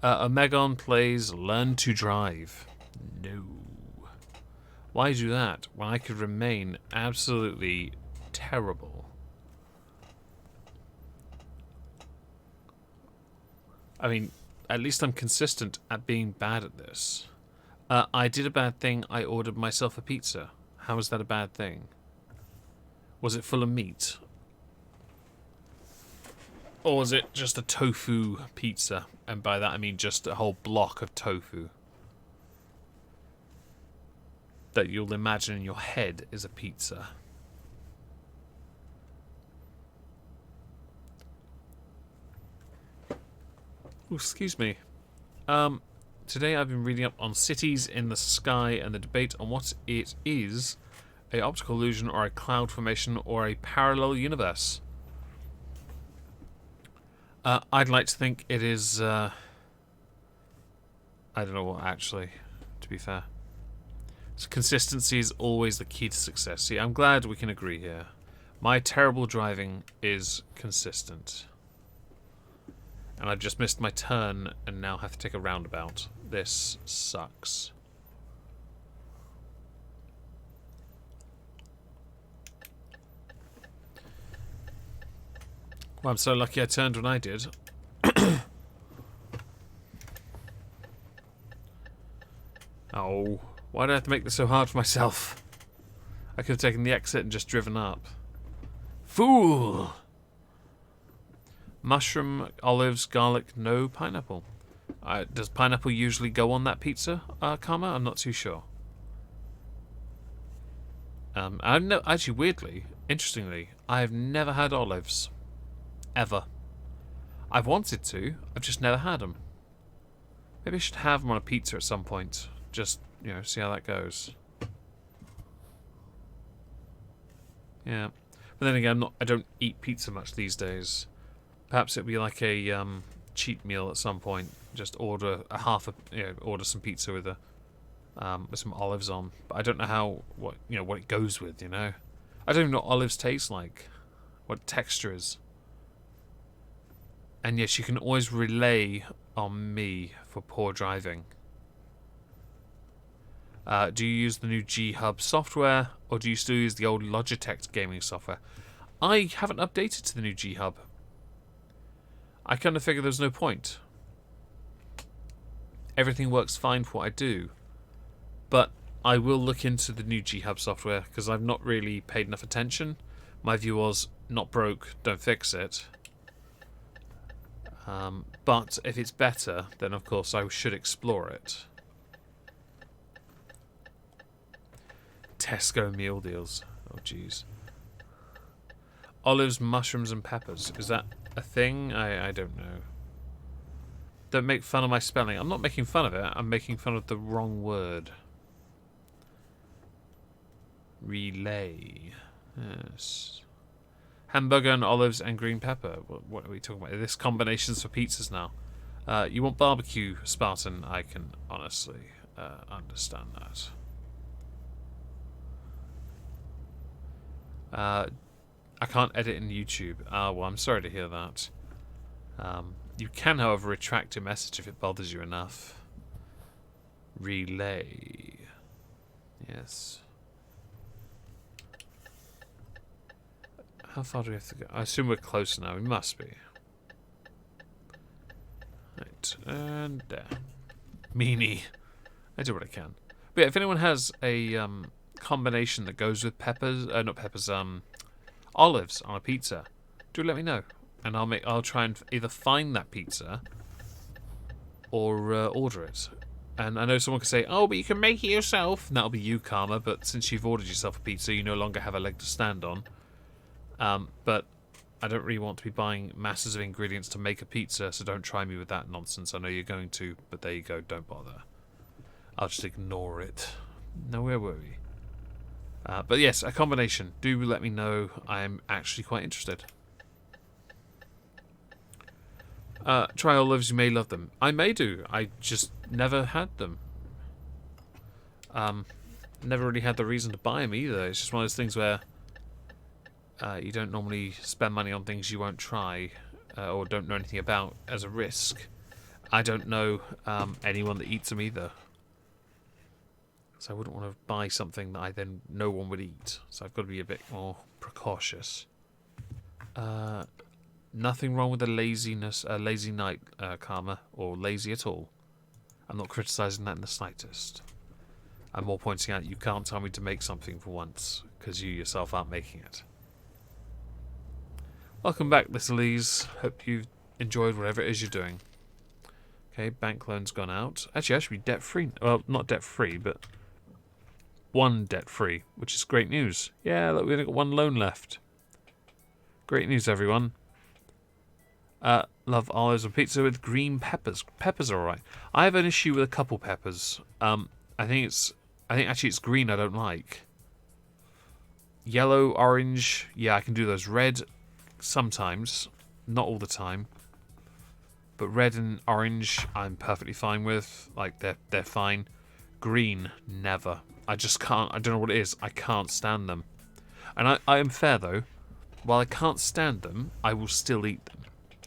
Omegon plays Learn to Drive. No. Why do that when I could remain absolutely terrible. I mean, at least I'm consistent at being bad at this. I did a bad thing. I ordered myself a pizza. How was that a bad thing? Was it full of meat? Or was it just a tofu pizza? And by that I mean just a whole block of tofu that you'll imagine in your head is a pizza. Ooh, excuse me. Today I've been reading up on cities in the sky and the debate on what it is, a optical illusion or a cloud formation or a parallel universe. I'd like to think it is, I don't know what actually, to be fair. So consistency is always the key to success. See, I'm glad we can agree here. My terrible driving is consistent. And I've just missed my turn and now have to take a roundabout. This sucks. Well, I'm so lucky I turned when I did. Oh, why do I have to make this so hard for myself? I could have taken the exit and just driven up. Fool! Mushroom, olives, garlic, no pineapple. Does pineapple usually go on that pizza, Karma? I'm not too sure. Actually, weirdly, interestingly, I've never had olives. Ever. I've wanted to, I've just never had them. Maybe I should have them on a pizza at some point. Just, you know, see how that goes. Yeah. But then again, I don't eat pizza much these days. Perhaps it'd be like a cheat meal at some point. Just order order some pizza with some olives on. But I don't know what it goes with. You know, I don't even know what olives taste like, what texture is. And yes, you can always rely on me for poor driving. Do you use the new G-Hub software, or do you still use the old Logitech gaming software? I haven't updated to the new G-Hub. I kind of figure there's no point. Everything works fine for what I do. But I will look into the new G-Hub software, because I've not really paid enough attention. My view was, not broke, don't fix it. But if it's better, then of course I should explore it. Tesco meal deals. Oh, jeez. Olives, mushrooms, and peppers. Is that a thing? I don't know. Don't make fun of my spelling. I'm not making fun of it. I'm making fun of the wrong word. Relay. Yes. Hamburger and olives and green pepper. What are we talking about? This combinations for pizzas now. You want barbecue, Spartan? I can honestly understand that. I can't edit in YouTube. Well, I'm sorry to hear that. You can, however, retract your message if it bothers you enough. Relay. Yes. How far do we have to go? I assume we're close now. We must be. Right. And there. Meanie. I do what I can. But yeah, if anyone has a combination that goes with olives on a pizza, do let me know, and I'll try and either find that pizza or order it. And I know someone could say, oh, but you can make it yourself. And that'll be you, Karma, but since you've ordered yourself a pizza, you no longer have a leg to stand on. But I don't really want to be buying masses of ingredients to make a pizza, so don't try me with that nonsense. I know you're going to, but there you go, don't bother. I'll just ignore it. Now, where were we? But yes, a combination. Do let me know. I'm actually quite interested. Try olives, you may love them. I may do. I just never had them. Never really had the reason to buy them either. It's just one of those things where you don't normally spend money on things you won't try or don't know anything about as a risk. I don't know anyone that eats them either. So I wouldn't want to buy something that I then no one would eat. So I've got to be a bit more precautious. Nothing wrong with a lazy night, Karma, or lazy at all. I'm not criticising that in the slightest. I'm more pointing out you can't tell me to make something for once, because you yourself aren't making it. Welcome back, littlies. Hope you've enjoyed whatever it is you're doing. Okay, bank loan's gone out. Actually, I should be debt-free. Well, not debt-free, but one debt-free, which is great news. Yeah, look, we've only got one loan left. Great news, everyone. Love olives and pizza with green peppers. Peppers are alright. I have an issue with a couple peppers. I think actually it's green I don't like. Yellow, orange, yeah, I can do those. Red, sometimes, not all the time. But red and orange, I'm perfectly fine with. Like they're fine. Green, never. I just can't. I don't know what it is. I can't stand them. And I am fair though. While I can't stand them, I will still eat them.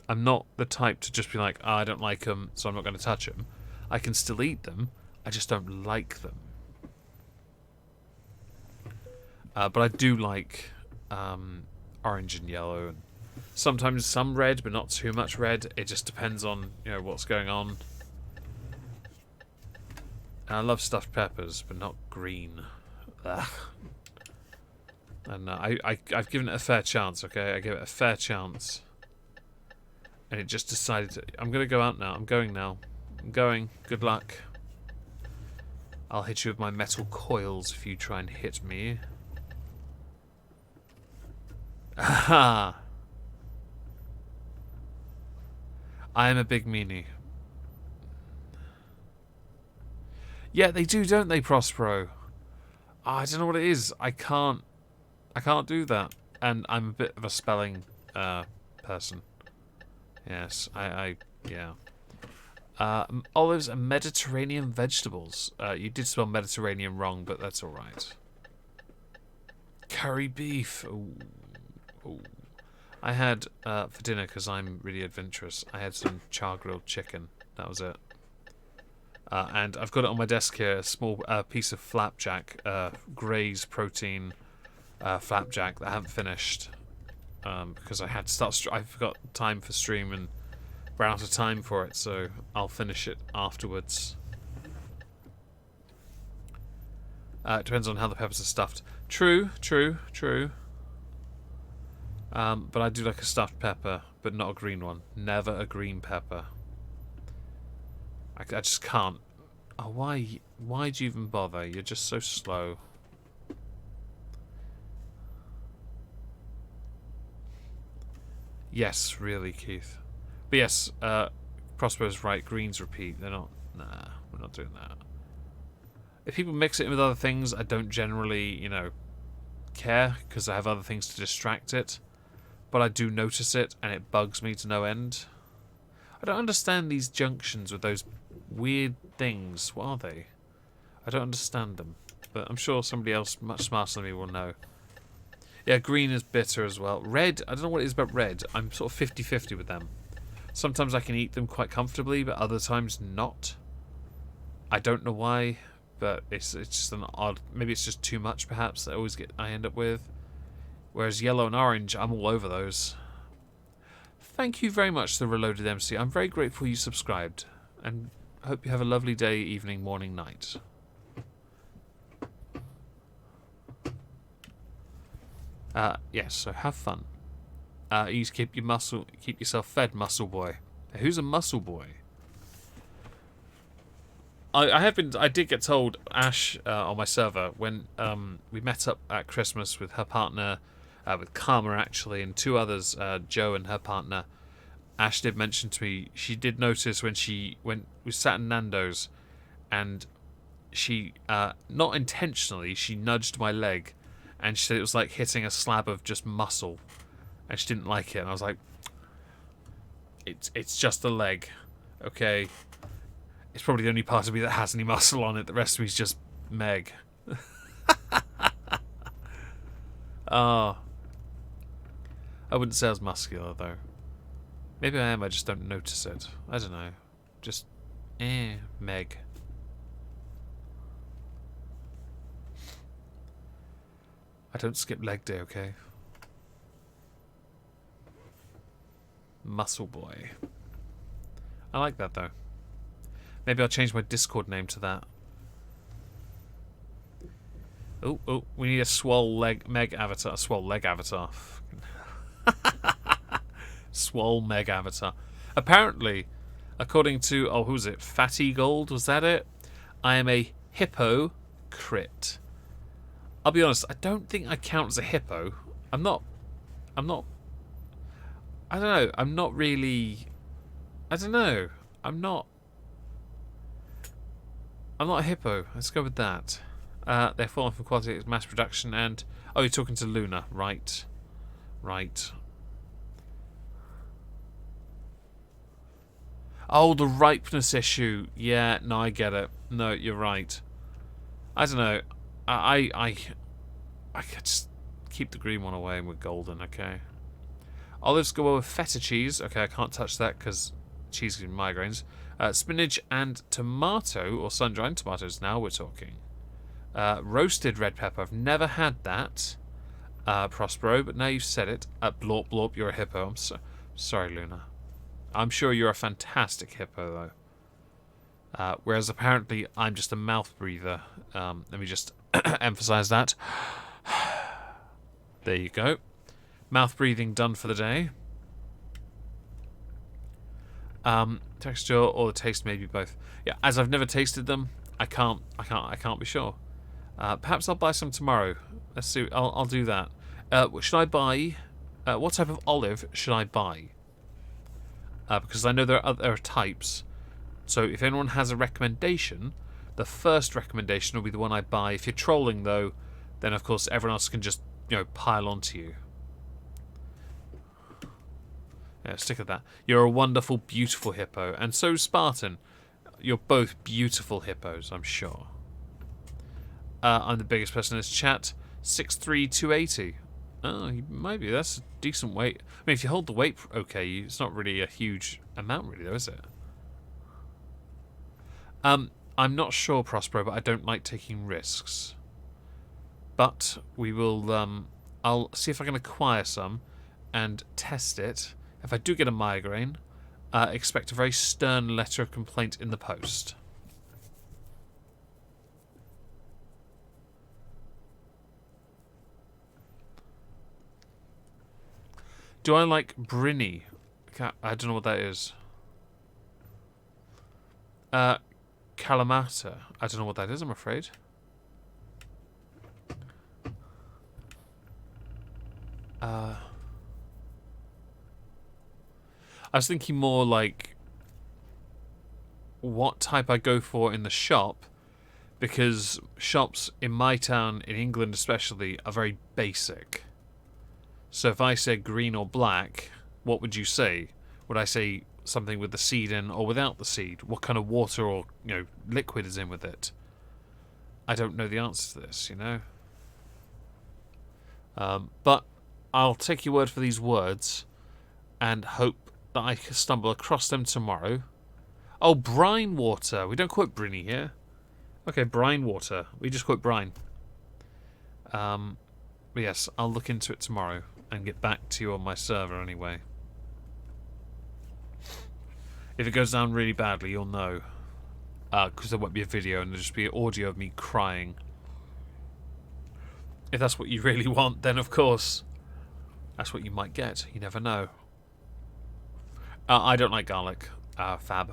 I'm not the type to just be like, oh, I don't like them, so I'm not going to touch them. I can still eat them. I just don't like them. But I do like orange and yellow, and sometimes some red, but not too much red. It just depends on what's going on. And I love stuffed peppers, but not green. Ugh. And I've given it a fair chance. Okay, I gave it a fair chance, and it just decided I'm going to go out now. I'm going now. I'm going. Good luck. I'll hit you with my metal coils if you try and hit me. Aha! I am a big meanie. Yeah, they do, don't they, Prospero? Oh, I don't know what it is. I can't do that. And I'm a bit of a spelling person. Yes, yeah. Olives and Mediterranean vegetables. You did spell Mediterranean wrong, but that's alright. Curry beef. Ooh. Ooh. I had, for dinner, because I'm really adventurous, I had some char-grilled chicken. That was it. And I've got it on my desk here, a small piece of flapjack, Gray's protein flapjack that I haven't finished. Because I had to start, I forgot time for stream and ran out of time for it, so I'll finish it afterwards. It depends on how the peppers are stuffed. True. But I do like a stuffed pepper, but not a green one. Never a green pepper. I just can't. Oh, why'd you even bother? You're just so slow. Yes, really, Keith. But yes, Prospero's right. Greens repeat. They're not. Nah, we're not doing that. If people mix it in with other things, I don't generally, care because I have other things to distract it. But I do notice it, and it bugs me to no end. I don't understand these junctions with those weird things. What are they? I don't understand them. But I'm sure somebody else much smarter than me will know. Yeah, green is bitter as well. Red, I don't know what it is about red. I'm sort of 50-50 with them. Sometimes I can eat them quite comfortably, but other times not. I don't know why, but it's just an odd... Maybe it's just too much, perhaps, that I end up with. Whereas yellow and orange, I'm all over those. Thank you very much, the Reloaded MC. I'm very grateful you subscribed. And hope you have a lovely day, evening, morning, night. Yes, so have fun. You keep yourself fed, muscle boy. Who's a muscle boy? I did get told, Ash, on my server, when we met up at Christmas with her partner, with Karma actually, and two others, Joe and her partner. Ash did mention to me, she did notice when we sat in Nando's, and she, not intentionally, she nudged my leg, and she said it was like hitting a slab of just muscle, and she didn't like it, and I was like, it's just a leg, okay? It's probably the only part of me that has any muscle on it, the rest of me is just Meg. Oh. I wouldn't say I was muscular, though. Maybe I am, I just don't notice it. I don't know. Just, Meg. I don't skip leg day, okay? Muscle Boy. I like that, though. Maybe I'll change my Discord name to that. Oh, we need a swole leg meg avatar. Swole leg avatar. Swole meg avatar. Apparently, according to, oh, who's it? Fatty Gold, was that it? I am a hippo crit. I'll be honest, I don't think I count as a hippo. I'm not, I don't know, I'm not really, I don't know, I'm not a hippo. Let's go with that. They're falling from quality as mass production and... Oh, you're talking to Luna. Right. Right. Oh, the ripeness issue. Yeah, no, I get it. No, you're right. I don't know. I could just keep the green one away with golden, okay? Olives go with feta cheese. Okay, I can't touch that because cheese gives me migraines. Spinach and tomato, or sun-dried tomatoes, now we're talking. Roasted red pepper. I've never had that, Prospero, but now you've said it. Blorp, blorp, you're a hippo. I'm sorry, Luna. I'm sure you're a fantastic hippo, though. Whereas apparently I'm just a mouth breather. Let me just emphasize that. There you go. Mouth breathing done for the day. Texture or the taste, maybe both. Yeah, as I've never tasted them, I can't be sure. Perhaps I'll buy some tomorrow. Let's see. I'll do that. Should I buy? What type of olive should I buy? Because I know there are types. So if anyone has a recommendation, the first recommendation will be the one I buy. If you're trolling, though, then of course everyone else can just, pile onto you. Yeah, stick with that. You're a wonderful, beautiful hippo, and so Spartan. You're both beautiful hippos, I'm sure. I'm the biggest person in this chat. 6'3", 280. Oh, maybe that's a decent weight. I mean, if you hold the weight okay, it's not really a huge amount, really, though, is it? I'm not sure, Prospero, but I don't like taking risks. But we will. I'll see if I can acquire some and test it. If I do get a migraine, expect a very stern letter of complaint in the post. Do I like Brinny? I don't know what that is. Kalamata. I don't know what that is, I'm afraid. I was thinking more like what type I go for in the shop, because shops in my town, in England especially, are very basic. So if I said green or black, what would you say? Would I say something with the seed in or without the seed? What kind of water or liquid is in with it? I don't know the answer to this, But I'll take your word for these words and hope that I can stumble across them tomorrow. Oh, brine water. We don't quote Brinny here. Okay, brine water. We just quote brine. But yes, I'll look into it tomorrow and get back to you on my server anyway. If it goes down really badly, you'll know. Because there won't be a video and there'll just be audio of me crying. If that's what you really want, then of course, that's what you might get. You never know. I don't like garlic, Fab.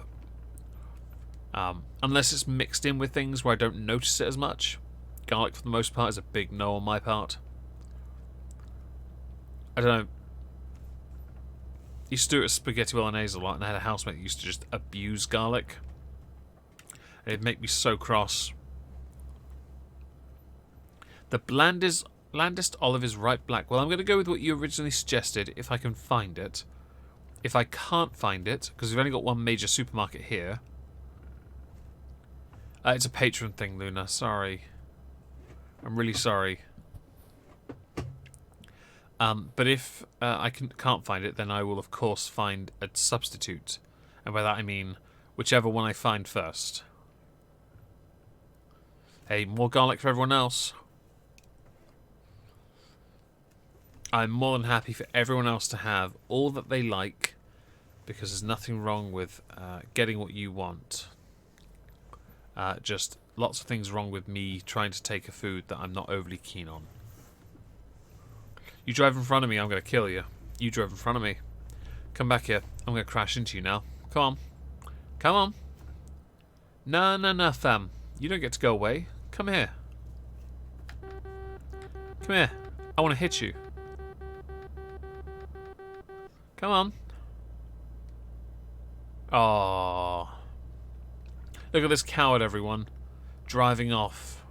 Unless it's mixed in with things where I don't notice it as much. Garlic, for the most part, is a big no on my part. I don't know. Used to do it with spaghetti bolognese a lot, and I had a housemate that used to just abuse garlic. It'd make me so cross. The blandest olive is ripe black. Well, I'm going to go with what you originally suggested, if I can find it. If I can't find it, because we've only got one major supermarket here. It's a Patreon thing, Luna. Sorry. I'm really sorry. But if I can't find it, then I will, of course, find a substitute. And by that I mean whichever one I find first. Hey, more garlic for everyone else. I'm more than happy for everyone else to have all that they like Because there's nothing wrong with getting what you want. Just lots of things wrong with me trying to take a food that I'm not overly keen on. You drive in front of me, I'm going to kill you. You drove in front of me. Come back here. I'm going to crash into you now. Come on. Come on. No, fam. You don't get to go away. Come here. Come here. I want to hit you. Come on. Oh. Look at this coward, everyone. Driving off.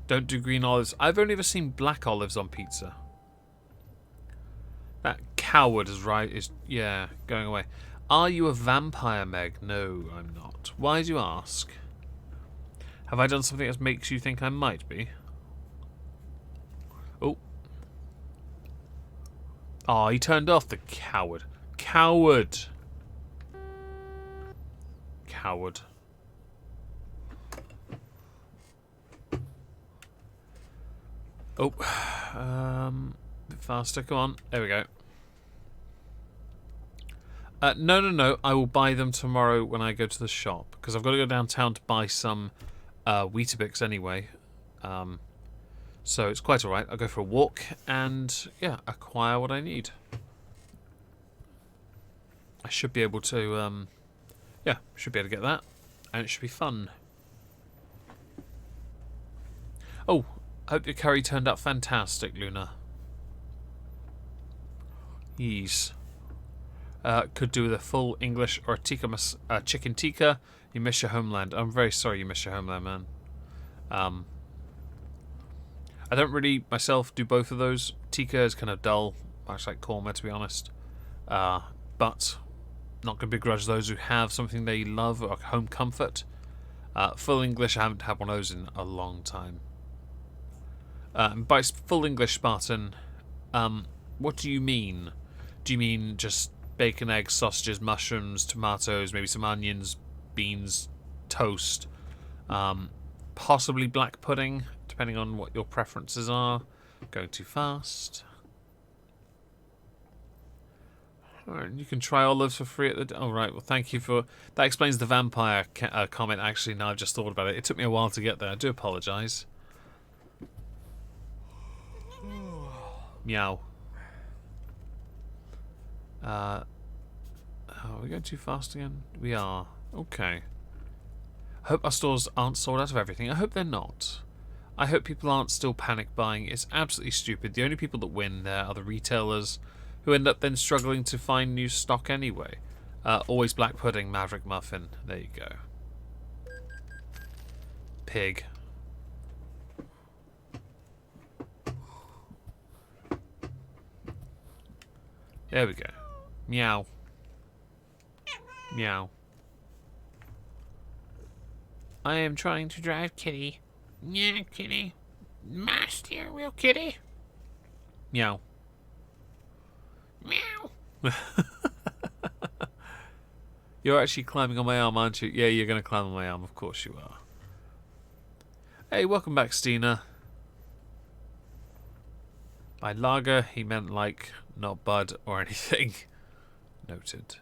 Don't do green olives. I've only ever seen black olives on pizza. That coward is going away. Are you a vampire, Meg? No, I'm not. Why do you ask? Have I done something that makes you think I might be? Oh. Oh, he turned off, the coward. Coward. Coward. Oh. A bit faster. Come on. There we go. No. I will buy them tomorrow when I go to the shop. Because I've got to go downtown to buy some Weetabix anyway. So it's quite alright. I'll go for a walk and, yeah, acquire what I need. I should be able to, should be able to get that. And it should be fun. Oh, I hope your curry turned out fantastic, Luna. Yes. Could do with a full English or a chicken tikka. You miss your homeland. I'm very sorry you miss your homeland, man. I don't really myself do both of those. Tikka is kind of dull, much like korma, to be honest. But not going to begrudge those who have something they love or home comfort. Full English, I haven't had one of those in a long time. By full English, Spartan, what do you mean? Do you mean just bacon, eggs, sausages, mushrooms, tomatoes, maybe some onions, beans, toast, possibly black pudding, depending on what your preferences are? Going too fast. Alright, you can try olives for free at the... Alright, well thank you for... That explains the vampire comment, actually, now I've just thought about it. It took me a while to get there, I do apologise. Meow. Are we going too fast again? We are. Okay. I hope our stores aren't sold out of everything. I hope they're not. I hope people aren't still panic buying. It's absolutely stupid. The only people that win there are the retailers, who end up then struggling to find new stock anyway. Always black pudding, Maverick muffin. There you go. Pig. There we go. Meow. Meow. I am trying to drive Kitty. Yeah, Kitty. My steering wheel, Kitty. Meow. Meow. You're actually climbing on my arm, aren't you? Yeah, you're going to climb on my arm. Of course you are. Hey, welcome back, Stina. By lager, he meant like, not bud or anything. Noted.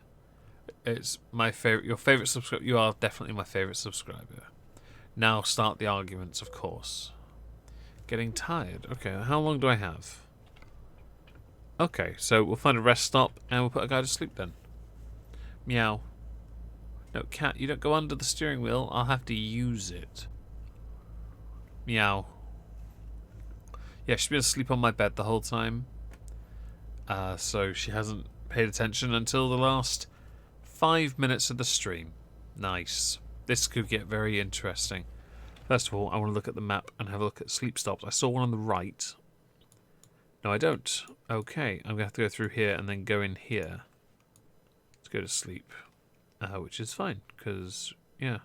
It's my favorite. Your favorite subscriber. You are definitely my favorite subscriber. Now start the arguments, of course. Getting tired. Okay, how long do I have? Okay, so we'll find a rest stop and we'll put a guy to sleep then. Meow. No, cat, you don't go under the steering wheel. I'll have to use it. Meow. Yeah, she's been asleep on my bed the whole time. So she hasn't paid attention until the last 5 minutes of the stream. Nice. This could get very interesting. First of all, I want to look at the map and have a look at sleep stops. I saw one on the right. No, I don't. Okay, I'm going to have to go through here and then go in here to go to sleep. Which is fine, because, yeah.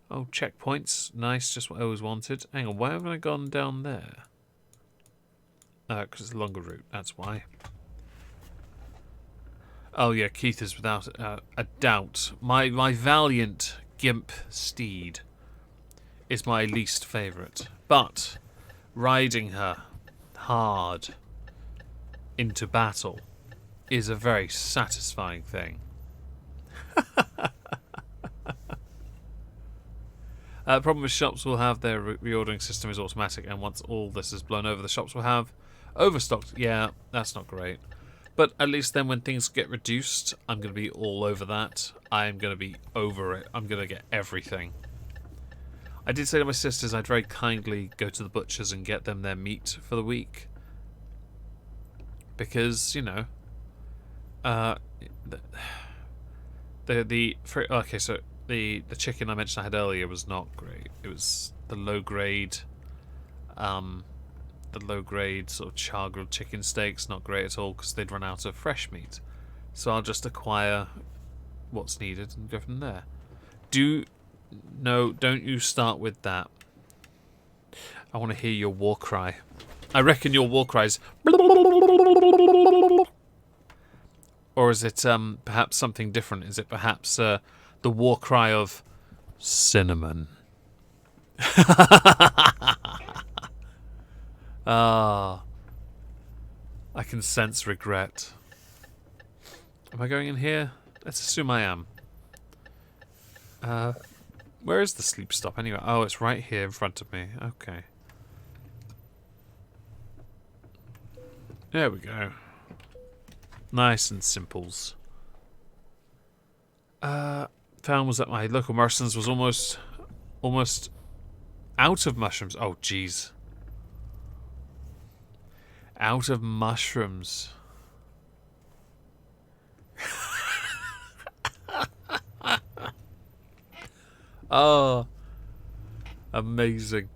Oh, checkpoints. Nice, just what I always wanted. Hang on, why haven't I gone down there? Because it's a longer route, that's why. Oh yeah, Keith is without a doubt. My valiant gimp steed is my least favourite. But riding her hard into battle is a very satisfying thing. The problem with shops will have their reordering system is automatic, and once all this is blown over, the shops will have overstocked. Yeah, that's not great. But at least then when things get reduced, I'm going to be all over that. I'm going to be over it. I'm going to get everything. I did say to my sisters I'd very kindly go to the butchers and get them their meat for the week. Because, you know, okay, so the chicken I mentioned I had earlier was not great. It was the low grade sort of char grilled chicken steaks, not great at all because they'd run out of fresh meat. So I'll just acquire what's needed and go from there. Don't you start with that. I want to hear your war cry. I reckon your war cry is... Or is it perhaps something different? Is it perhaps the war cry of cinnamon? Ah, I can sense regret. Am I going in here? Let's assume I am. Where is the sleep stop anyway? Oh, it's right here in front of me. Okay. There we go. Nice and simples. Found was at my local Morrison's was almost out of mushrooms. Oh, jeez. Out of mushrooms. Oh, amazing.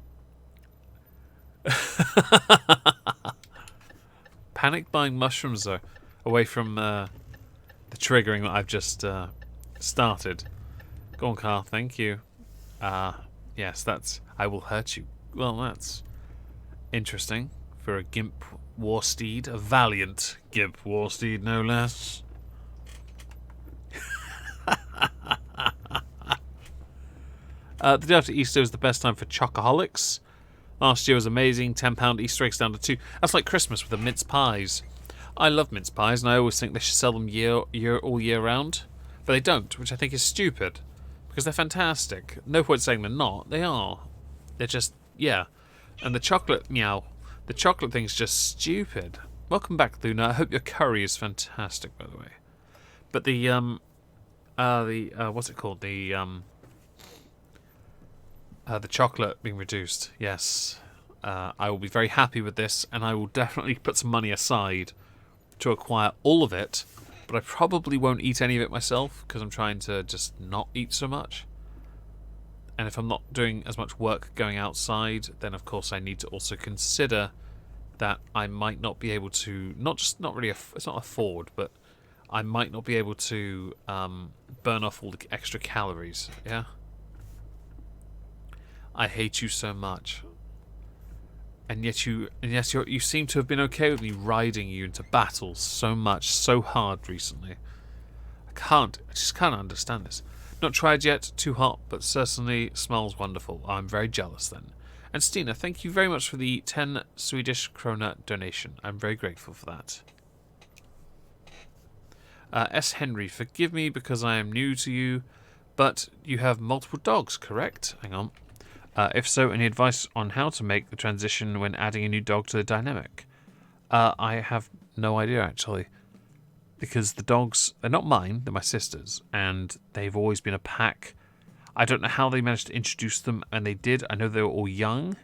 Panic buying mushrooms though, away from the triggering that I've just started. Go on, Carl. Thank you. Yes, that's... I will hurt you. Well, that's interesting for a Gimp war steed. A valiant Gimp war steed, no less. The day after Easter was the best time for chocoholics. Last year was amazing. £10 Easter eggs down to 2. That's like Christmas with the mince pies. I love mince pies, and I always think they should sell them all year round. But they don't, which I think is stupid. Because they're fantastic. No point saying they're not. They are. They're just, yeah. And the chocolate, meow. The chocolate thing's just stupid. Welcome back, Luna. I hope your curry is fantastic, by the way. But what's it called? The chocolate being reduced. Yes. I will be very happy with this, and I will definitely put some money aside to acquire all of it, but I probably won't eat any of it myself because I'm trying to just not eat so much. And if I'm not doing as much work going outside, then of course I need to also consider that I might not be able to, it's not afford, but I might not be able to burn off all the extra calories, yeah? I hate you so much. And yet you seem to have been okay with me riding you into battles so much, so hard recently. I just can't understand this. Not tried yet, too hot, but certainly smells wonderful. I'm very jealous then. And Stina, thank you very much for the 10 Swedish krona donation. I'm very grateful for that. S. Henry, forgive me because I am new to you, but you have multiple dogs, correct? Hang on. If so, any advice on how to make the transition when adding a new dog to the dynamic? I have no idea, actually. Because the dogs, they're not mine, they're my sister's, and they've always been a pack. I don't know how they managed to introduce them, and they did. I know they were all young,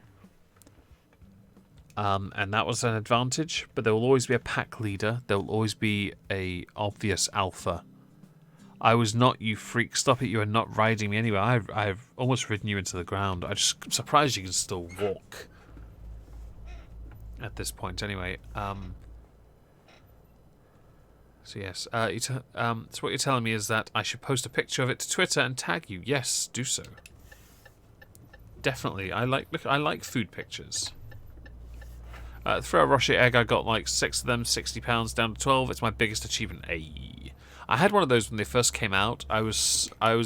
and that was an advantage, but there will always be a pack leader. There will always be a obvious alpha. I was not, you freak. Stop it. You are not riding me anywhere. I've almost ridden you into the ground. I'm surprised you can still walk. At this point, anyway. So yes. So what you're telling me is that I should post a picture of it to Twitter and tag you. Yes, do so. Definitely. I like food pictures. For a Rocher egg, I got like 6 of them, £60 down to 12. It's my biggest achievement. I had one of those when they first came out. I was a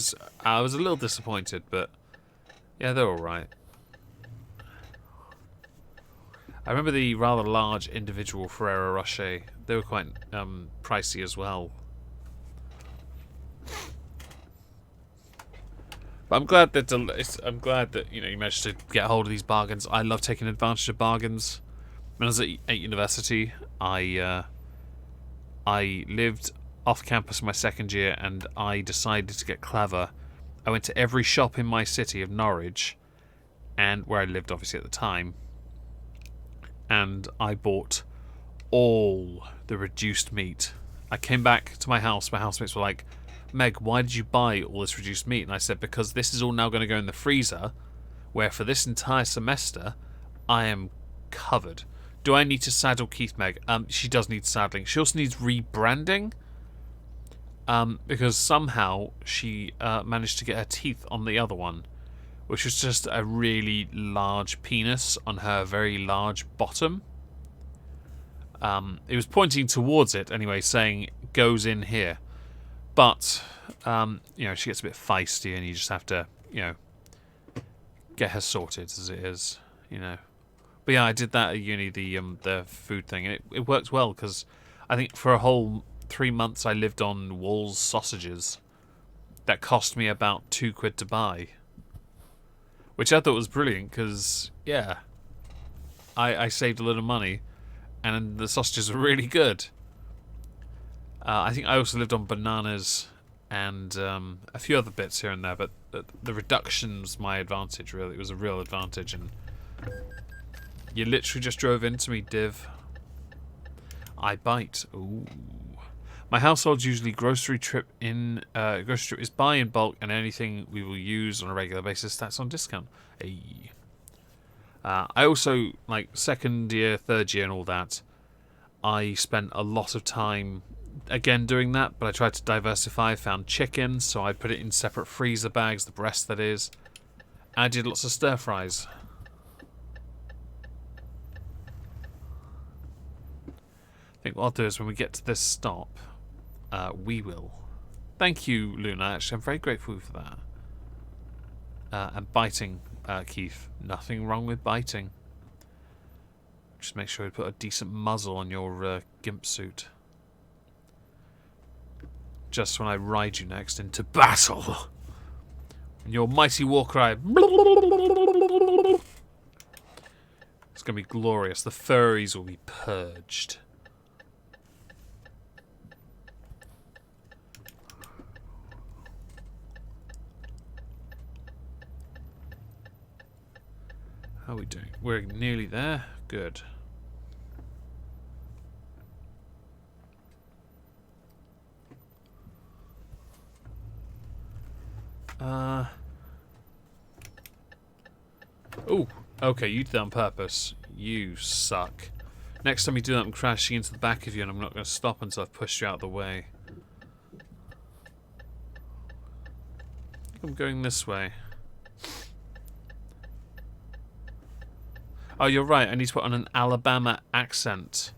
little disappointed, but yeah, they're all right. I remember the rather large individual Ferrero Rocher. They were quite pricey as well. But I'm glad that you managed to get hold of these bargains. I love taking advantage of bargains. When I was at university, I lived off campus my second year, and I decided to get clever. I went to every shop in my city of Norwich, and where I lived obviously at the time, and I bought all the reduced meat. I came back to my house. My housemates were like, Meg, why did you buy all this reduced meat? And I said, because this is all now going to go in the freezer, where for this entire semester, I am covered. Do I need to saddle Keith, Meg? She does need saddling. She also needs rebranding, because somehow she managed to get her teeth on the other one, which was just a really large penis on her very large bottom. It was pointing towards it anyway, saying, goes in here. But, she gets a bit feisty, and you just have to, get her sorted as it is, But yeah, I did that at uni, the food thing, and it worked well, because I think for a whole 3 months I lived on Wall's sausages. That cost me about £2 to buy. Which I thought was brilliant, because, yeah, I saved a lot of money, and the sausages were really good. I think I also lived on bananas and a few other bits here and there, but the reduction's my advantage, really. It was a real advantage, and you literally just drove into me, Div. I bite. Ooh. My household's usually grocery trip is buy in bulk, and anything we will use on a regular basis, that's on discount. Hey. I also, like, second year, third year and all that, I spent a lot of time again doing that, but I tried to diversify. Found chicken, so I put it in separate freezer bags, the breast that is. I did lots of stir fries. I think what I'll do is when we get to this stop, we will. Thank you, Luna. Actually, I'm very grateful for that. And biting, Keith. Nothing wrong with biting. Just make sure you put a decent muzzle on your gimp suit. Just when I ride you next into battle. And your mighty war cry. It's going to be glorious. The furries will be purged. How are we doing? We're nearly there. Good. Oh, okay, you did that on purpose. You suck. Next time you do that, I'm crashing into the back of you, and I'm not going to stop until I've pushed you out of the way. I think I'm going this way. Oh, you're right. I need to put on an Alabama accent.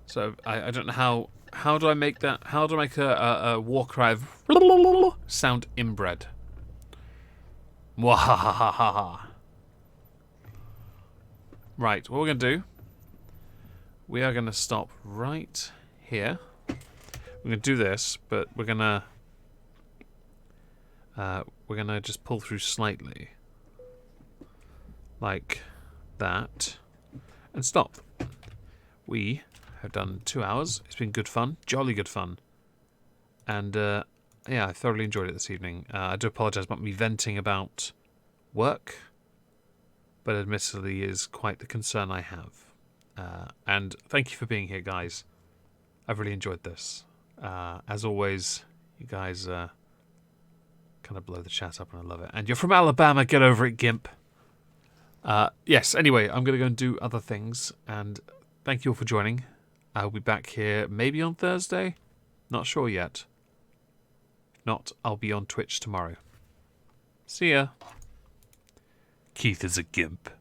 So I don't know how. How do I make that? How do I make a war cry of sound inbred? Mwahahaha. Right, what we're going to do, we are going to stop right here. We're going to do this, but we're going to just pull through slightly. Like that. And stop. We have done 2 hours. It's been good fun. Jolly good fun. And, yeah, I thoroughly enjoyed it this evening. I do apologise about me venting about work, but admittedly is quite the concern I have. And thank you for being here, guys. I've really enjoyed this. As always, you guys kind of blow the chat up, and I love it. And you're from Alabama, get over it, gimp. Yes, anyway, I'm going to go and do other things, and thank you all for joining. I'll be back here maybe on Thursday. Not sure yet. If not, I'll be on Twitch tomorrow. See ya. Keith is a gimp.